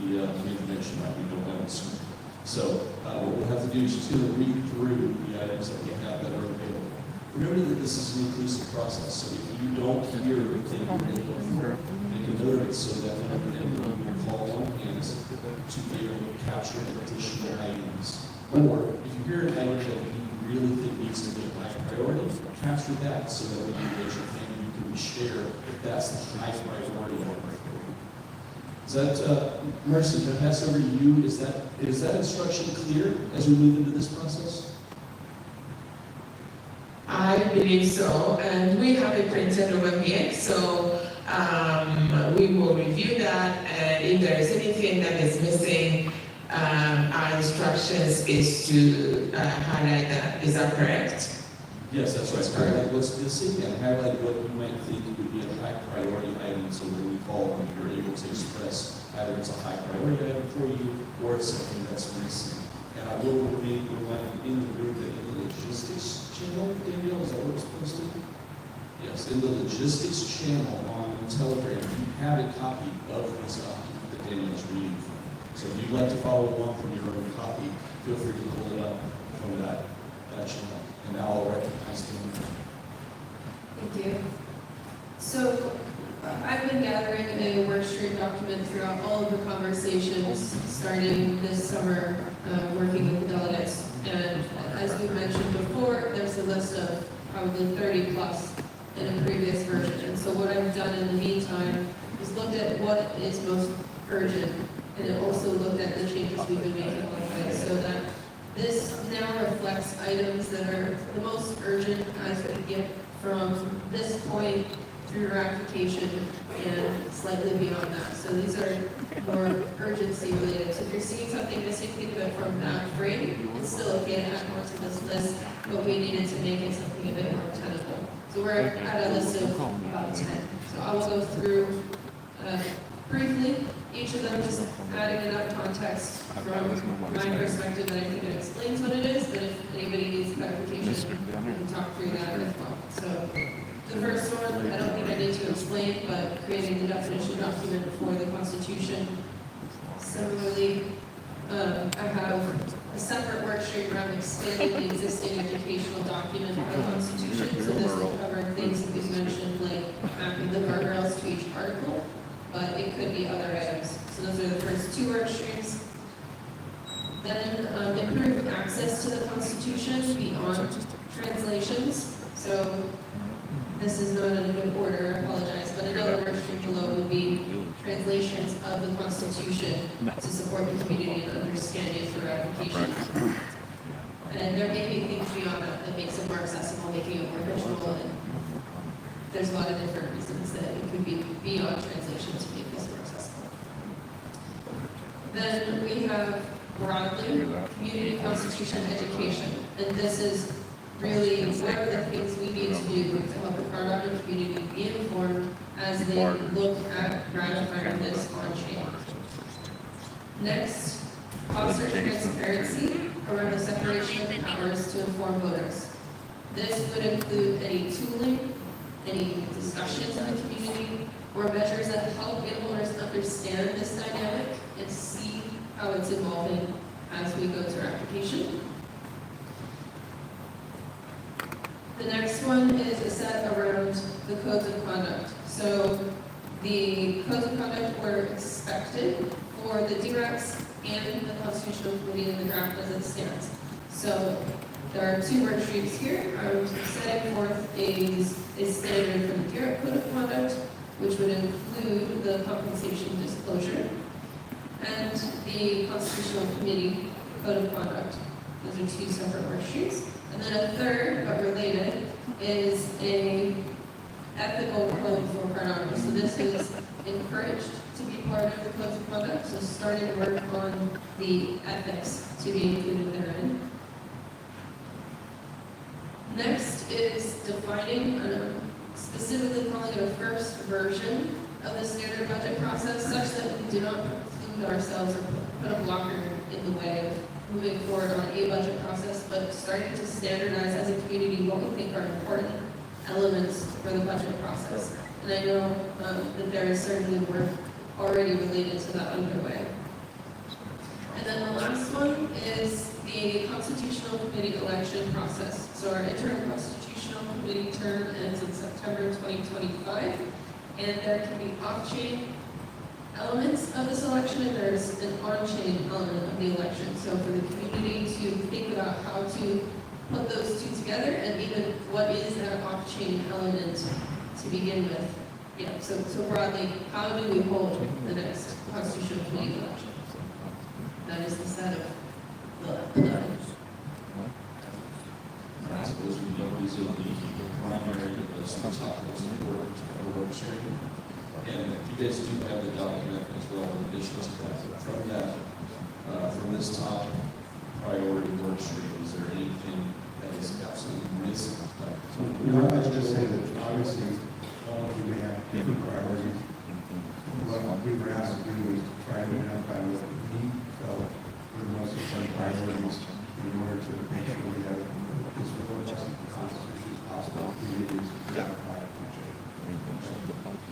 the information that we don't have on the screen. So what we'll have to do is just going to read through the items that we have that are available. Remember that this is an inclusive process, so if you don't hear everything you're able for, make a note of it so that when you call on hands to be able to capture additional items. Or if you hear an item that you really think needs to be a high priority, capture that so that when you raise your hand, you can share if that's the high priority. Is that, Mercy, can I pass over to you? Is that instruction clear as we move into this process? I believe so, and we have it printed over here, so we will review that, and if there is anything that is missing, our instructions is to highlight that. Is that correct? Yes, that's right. Highlight what's missing and highlight what you might think would be a high priority item, so when we call when you're able to express either it's a high priority item for you or it's something that's missing. And I will remind in the group that in the logistics channel, Danielle, is that what it's supposed to be? Yes, in the logistics channel on Telegram, you have a copy of this document that Danielle is reading from. So if you'd like to follow along from your own copy, feel free to pull it up from that channel. And now I'll recognize them. Thank you. So I've been gathering a workstream document throughout all of the conversations starting this summer, working with the delegates. And as we mentioned before, there's a list of probably 30 plus in a previous version. And so what I've done in the meantime is looked at what is most urgent, and it also looked at the changes we've been making along the way, so that this now reflects items that are the most urgent as we get from this point through your application and slightly beyond that. So these are more urgency related. So if you're seeing something missing, think of it from that frame. It's still okay to add more to this list, but we needed to make it something a bit more tenable. So we're at a list of about 10. So I will go through briefly each of them, just adding enough context from my perspective that I think it explains what it is, but if anybody needs clarification, we can talk through that as well. So the first one, I don't think I need to explain, but creating the definition document for the Constitution. Similarly, I have a separate worksheet around expanding the existing educational document for the Constitution. So this will cover things that we've mentioned, like mapping the guardrails to each article, but it could be other items. So those are the first two work streams. Then improve access to the Constitution beyond translations. So this is not in a good order, I apologize, but another work stream below would be translations of the Constitution to support the community and understanding through application. And there may be things beyond that that makes it more accessible, making it more visual, and there's a lot of different reasons that it could be beyond translation to make this more accessible. Then we have broadly community constitution education, and this is really what are the things we need to do to help the Colorado community be informed as they look at ratifying this on change. Next, foster transparency around the separation of powers to inform voters. This would include any tooling, any discussions in the community, or measures that help voters understand this dynamic and see how it's evolving as we go through application. The next one is a set around the codes of conduct. So the codes of conduct were expected for the DRECs and the Constitutional Committee in the draft as it stands. So there are two work streams here. I'm setting forth a standard for the DREC code of conduct, which would include the compensation disclosure, and the Constitutional Committee code of conduct. Those are two separate work streams. And then a third, but related, is a ethical code for cardiologists. So this is encouraged to be part of the code of conduct, so starting work on the ethics to be included therein. Next is defining, specifically calling it a first version of the standard budget process, such that we do not preclude ourselves or put a blocker in the way of moving forward on a budget process, but starting to standardize as a community what we think are important elements for the budget process. And I know that there is certainly work already related to that underway. And then the last one is the constitutional committee election process. So our interim constitutional committee term ends in September 2025, and there can be off-chain elements of this election, and there's an on-chain element of the election. So for the community to think about how to put those two together, and even what is that off-chain element to begin with. Yeah, so broadly, how do we hold the next constitutional committee election? That is the set of the I suppose we don't use it the primary, but it's the top most important work stream. And you guys do have the document as well in addition to that. From this top priority work stream, is there anything that is absolutely missing? No, I was just saying that obviously, all of you may have different priorities. What we were asked to do was try to identify what we felt were the most important priorities in order to make sure we have as robust a constitution as possible. Communities to identify a budget.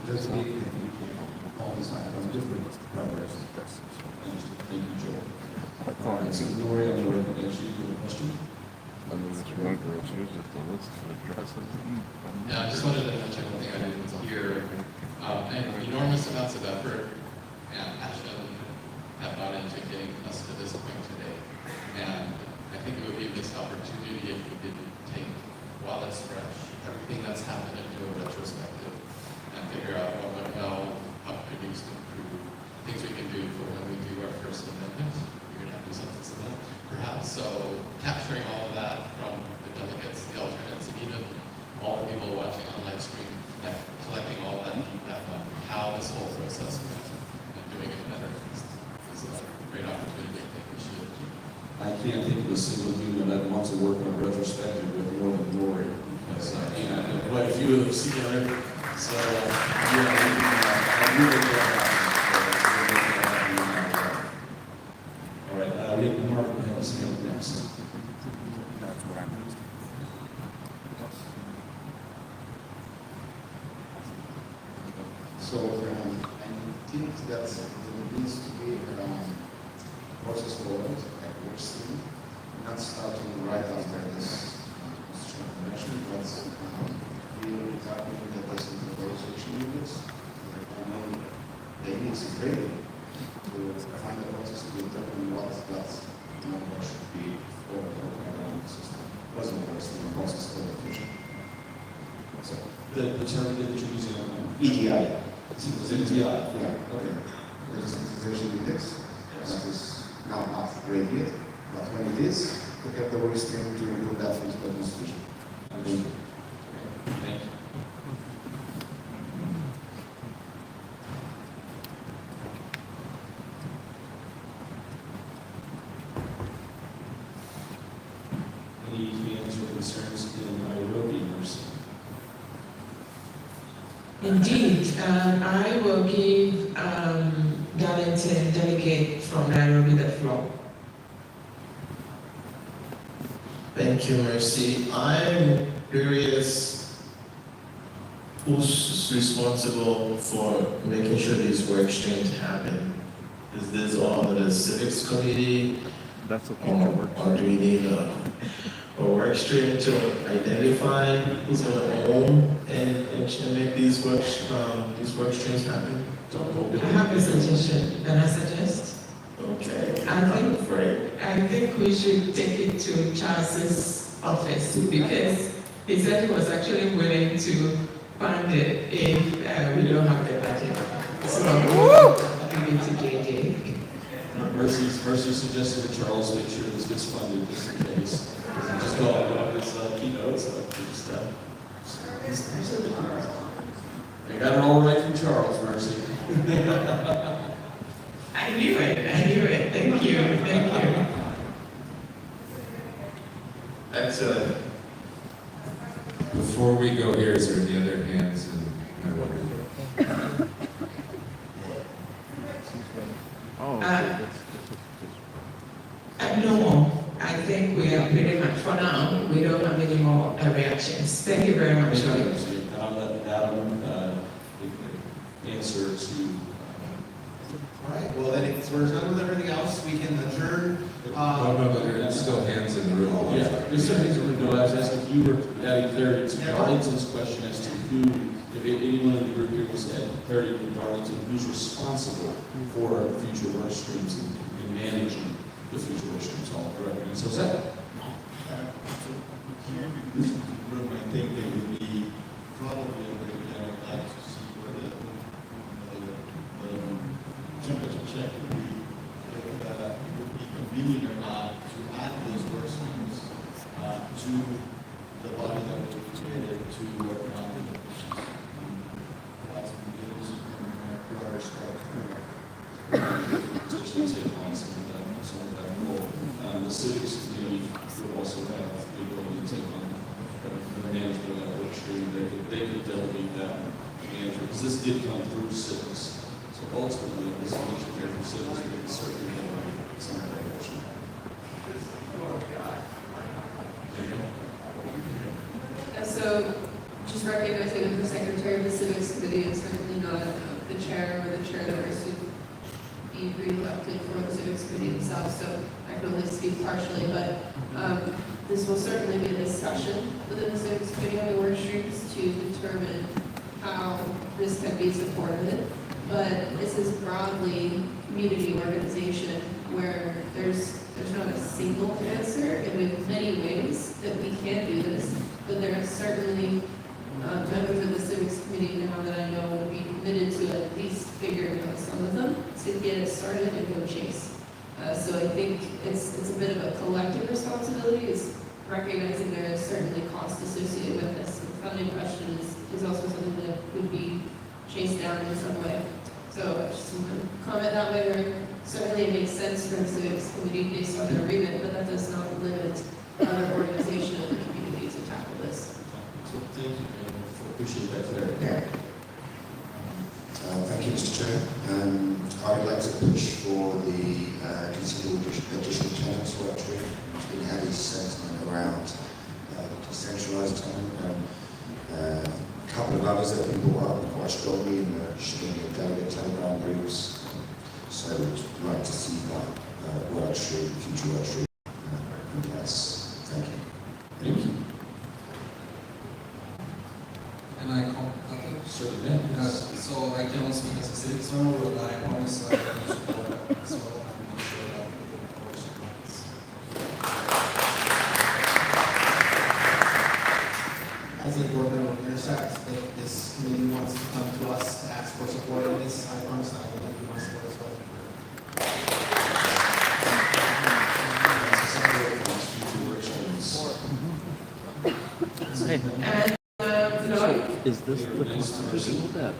Just need to all decide on different priorities. Thank you, Joe. All right, so Lori, on the recommendation, you have a question? Yeah, I just wanted to mention one thing I didn't hear. And enormous amounts of effort and passion have gone into getting us to this point today. And I think it would be a missed opportunity if we didn't take, while it's fresh, everything that's happened and do a retrospective and figure out what went well, how could we improve, things we can do for when we do our first amendment. We're going to have to do something similar, perhaps. So capturing all of that from the delegates, the alternates, and even all the people watching on live stream, and collecting all that feedback on how this whole process went and doing it better is a great opportunity. I think we should. I can't think of a single human that wants to work on a retrospective with more than Lori, because I know quite a few of them together. So, yeah, I really all right, we have Mark, we have a second next. So I think that there needs to be process forward, like we're seeing, not starting right after this constitutional convention, but we are looking at this in the legislation units. I mean, the units is ready to find the process to determine what that number should be for the system. Wasn't the process for the future. So The term that you're using on EDI. was it EDI? Yeah, okay. The sensitization index, that is now not great yet, but when it is, we have the work stream to improve that into the constitution. Thank you. Thank you. Any feelings or concerns in Nairobi, Mercy? Indeed, I will give Darlington Delegate from Nairobi the floor. Thank you, Mercy. I'm curious who's responsible for making sure these work streams happen. Is this all the civics committee? That's okay. Or do we need a work stream to identify who's going to own and make these work streams happen? I have a suggestion. Can I suggest? Okay. I think we should take it to Charles's office because he said he was actually willing to fund it if we don't have the budget. So I'll give it to JJ. Mercy suggested that Charles make sure this gets funded just in case. Just go on his keynotes, just, I got it all right from Charles, Mercy. I knew it, thank you. That's before we go here, is there any other hands in my wonder? No, I think we are pretty much, for now, we don't have any more reactions. Thank you very much. And I'll let Adam answer to. All right, well, then if we're done with everything else, we can adjourn. No, there's still hands in the room. Yeah, there's certain things that I was asking if you were adding clarity to Darlington's question as to who, if anyone in the group here was adding clarity to Darlington, who's responsible for future work streams and managing the future work streams all correct. And so is that? I think they would be probably like to see where the temperature check would be, convenient or not to add those work streams to the body that we created to work on the issues. That's broader scope. Especially take on some of that role. The civics committee would also have the ability to take on the management of that work stream. They could delegate that management, because this did come through civics. So ultimately, this function here from civics, we can certainly delegate some of that action. So, just recognizing that the secretary of the civics committee is certainly not the chair or the chairperson be re-elected for the civics committee themselves, so I can only speak partially, but this will certainly be a discussion within the civics committee on the work streams to determine how this can be supported. But this is broadly community organization where there's not a single answer, and we have many ways that we can do this, but there are certainly members of the civics committee now that I know will be committed to at least figuring out some of them to get it started and go chase. So I think it's a bit of a collective responsibility, is recognizing there is certainly cost associated with this. The funding question is also something that would be chased down in some way. So I just want to comment that way, where certainly it makes sense for the civics committee based on their remit, but that does not limit other organizations in the community to tackle this. So thank you, appreciate that clarity. Yeah. Thank you, Mr. Chair. I would like to push for the considerable additional tenants work stream. It's been heavy sentiment around decentralized tenant. A couple of others that have been brought up quite strongly in the Delegate Telegram groups. So I would like to see that work stream, future work stream in place. Thank you. Thank you. And I comment certainly. so I can also speak as a civics member, but I promise I will support that, so I'm not sure about the proposal. As a board member intersects, if this committee wants to come to us to ask for support on this, I promise I will give you my support as well. Is this the constitution that?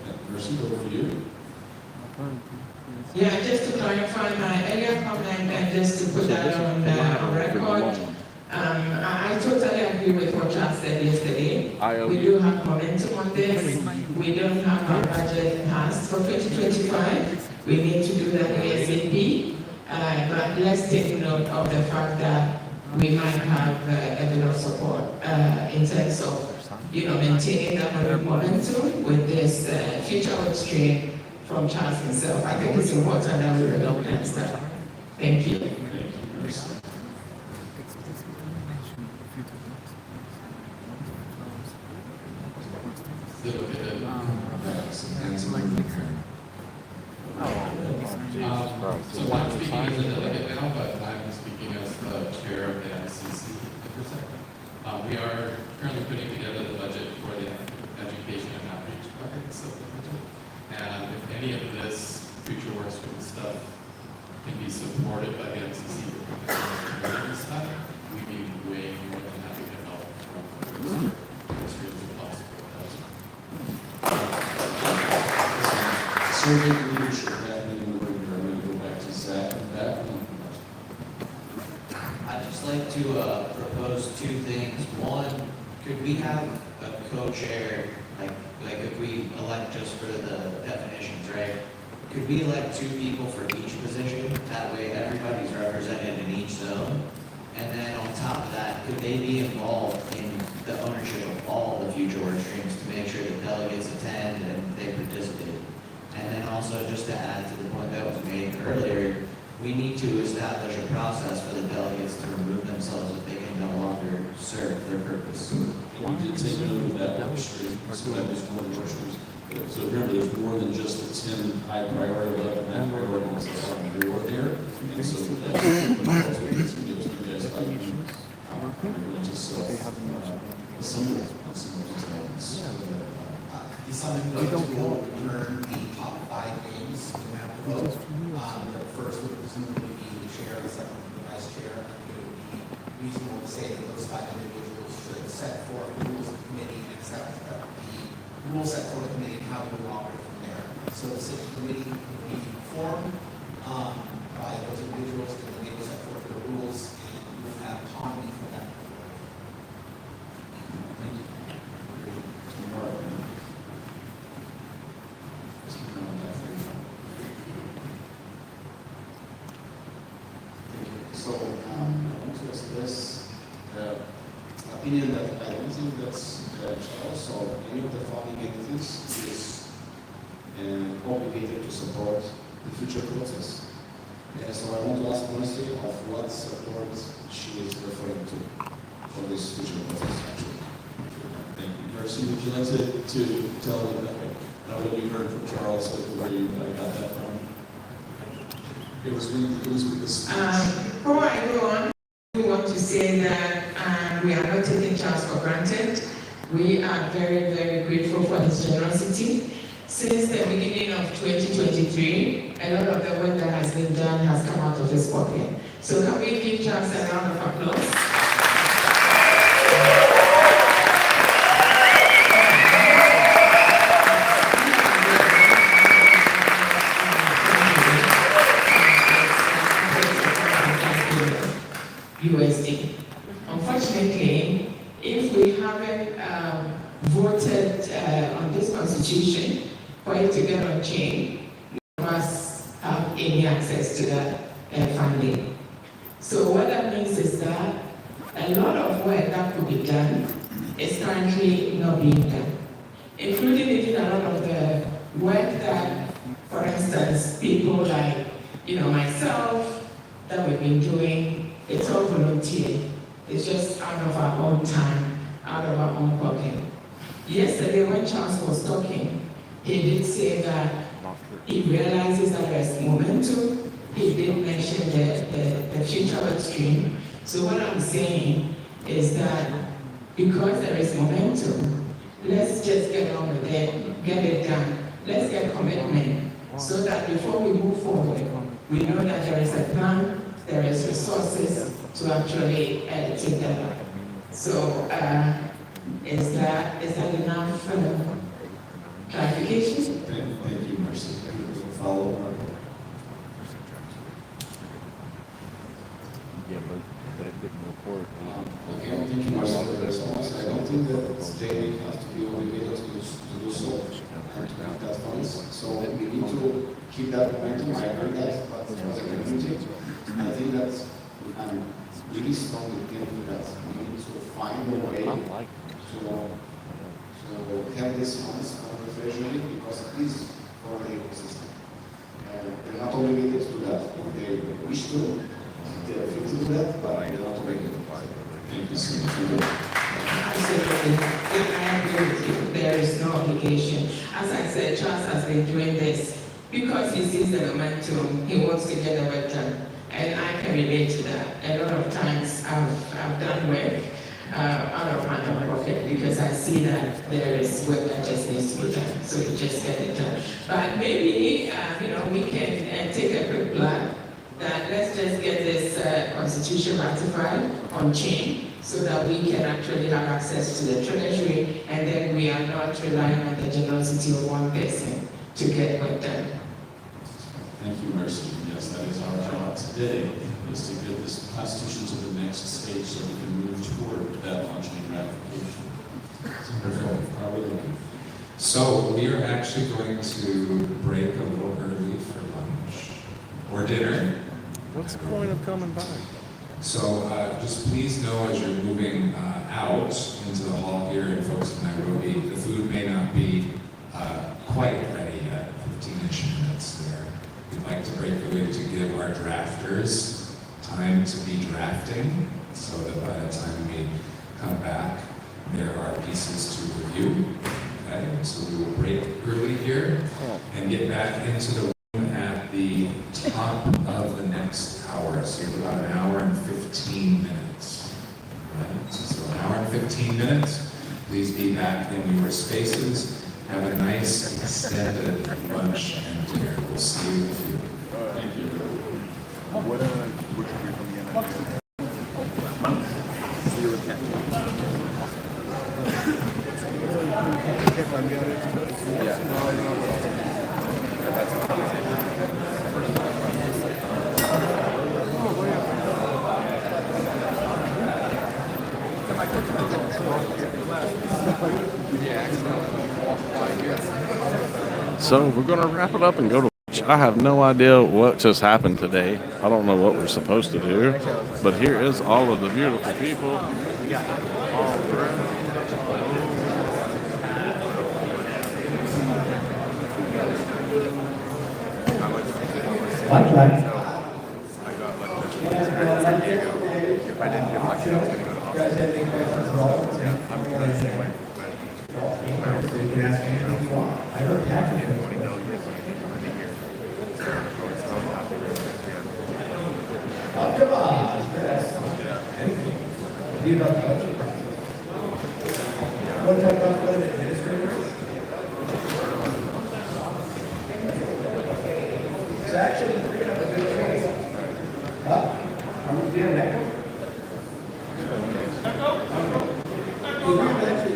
Yeah, just to clarify my earlier comment and just to put that on record, I totally agree with what Charles said yesterday. We do have momentum on this. We don't have our budget passed for 2025. We need to do that ASAP. But let's take note of the fact that we might have a bit of support in terms of maintaining that momentum with this future work stream from Charles himself. I think it's important that we recognize that. Thank you. So I'm speaking as a delegate now, but I'm speaking as the chair of the MCC. We are currently putting together the budget for the education and outreach buckets of the budget. And if any of this future work stream stuff can be be supported by the NCC on the community side, we'd be way more than happy to help from as streams as possible. Servant leadership, that meeting, we're going to go back to Zach and that. I'd just like to propose two things. One, could we have a co-chair, like if we elect just for the definitions, right? Could we elect two people for each position? That way everybody's represented in each zone. And then on top of that, could they be involved in the ownership of all the future work streams to make sure that delegates attend and they participate? And then also, just to add to the point that was made earlier, we need to establish a process for the delegates to remove themselves if they can no longer serve their purpose. We did take note of that work stream, so that was one of the work streams. So remember, there's more than just the 10 high priority, 11 high priority ones that are on board there. And so that's what we need to do to you guys, some of the details. Is something going to return the top 5 names in that vote. The first would presumably be the chair, the second would be the vice chair. It would be reasonable to say that those 5 individuals should set forth the rules of the committee and accept the rules set for the committee and how we will operate from there. So the city committee would be formed by those individuals, and they will set forth the rules, and we will have autonomy for that. So, I want to express opinion that I don't think that's Charles or any of the founding entities is obligated to support the future process. So I want to ask honestly of what support she is referring to for this future process actually. Thank you. Mercy, would you like to tell them that? Now that you heard from Charles, where you got that from? It was with the speech. Before I go on, we want to say that we are not taking Charles for granted. We are very, very grateful for his generosity. Since the beginning of 2023, a lot of the work that has been done has come out of his pocket. So can we give Charles a round of applause? USD. Unfortunately, if we haven't voted on this constitution for it to get on chain, none of us have any access to that funding. So what that means is that a lot of work that could be done is currently not being done, including even a lot of the work that, for instance, people like myself that we've been doing. It's all volunteer. It's just out of our own time, out of our own pocket. Yesterday when Charles was talking, he did say that he realizes that there's momentum. He did mention the future work stream. So what I'm saying is that because there is momentum, let's just get on with it, get it done. Let's get commitment so that before we move forward, we know that there is a plan, there is resources to actually take that up. So is that enough clarification? Thank you, Mercy. Follow up. Okay, thank you, Marcel, for the response. I don't think that they have to be obligated to do so and to have that funds. So we need to keep that momentum. I heard that, but as a community, I think that I'm really strongly thinking that we need to find a way to have these funds on the treasury because it is for the ecosystem. They're not obligated to do that. If they wish to, they're free to do that, but they're not obligated. Thank you so much. Absolutely. I agree with you. There is no obligation. As I said, Charles has been doing this because he sees the momentum. He wants to get the work done. And I can relate to that. A lot of times I've done work out of my own pocket because I see that there is work that just needs to be done. So you just get it done. But maybe, we can take a quick plan that let's just get this constitution ratified on chain so that we can actually have access to the treasury, and then we are not relying on the generosity of one person to get what done. Thank you, Mercy. Yes, that is our job today, is to get this constitution to the next stage so we can move toward that on-chain ratification. Are we looking? So we are actually going to break a little early for lunch or dinner. What's the point of coming by? So just please know as you're moving out into the hall here in folks in Nairobi, the food may not be quite ready yet, 15-ish minutes there. We'd like to break away to give our drafters time to be drafting so that by the time we come back, there are pieces to review. Okay, so we will break early here and get back into the room at the top of the next hour. So you have about an hour and 15 minutes. Right? So an hour and 15 minutes. Please be back in your spaces. Have a nice extended lunch and dinner. We'll see you in a few. Thank you. So we're going to wrap it up and go to lunch. I have no idea what just happened today. I don't know what we're supposed to do, but here is all of the beautiful people. We got all If I didn't get my shit, I was going to go to hospital. Yeah, I'm going the same way. So you can ask anything you want. I heard packaging. Oh, come on. Anything. You don't know.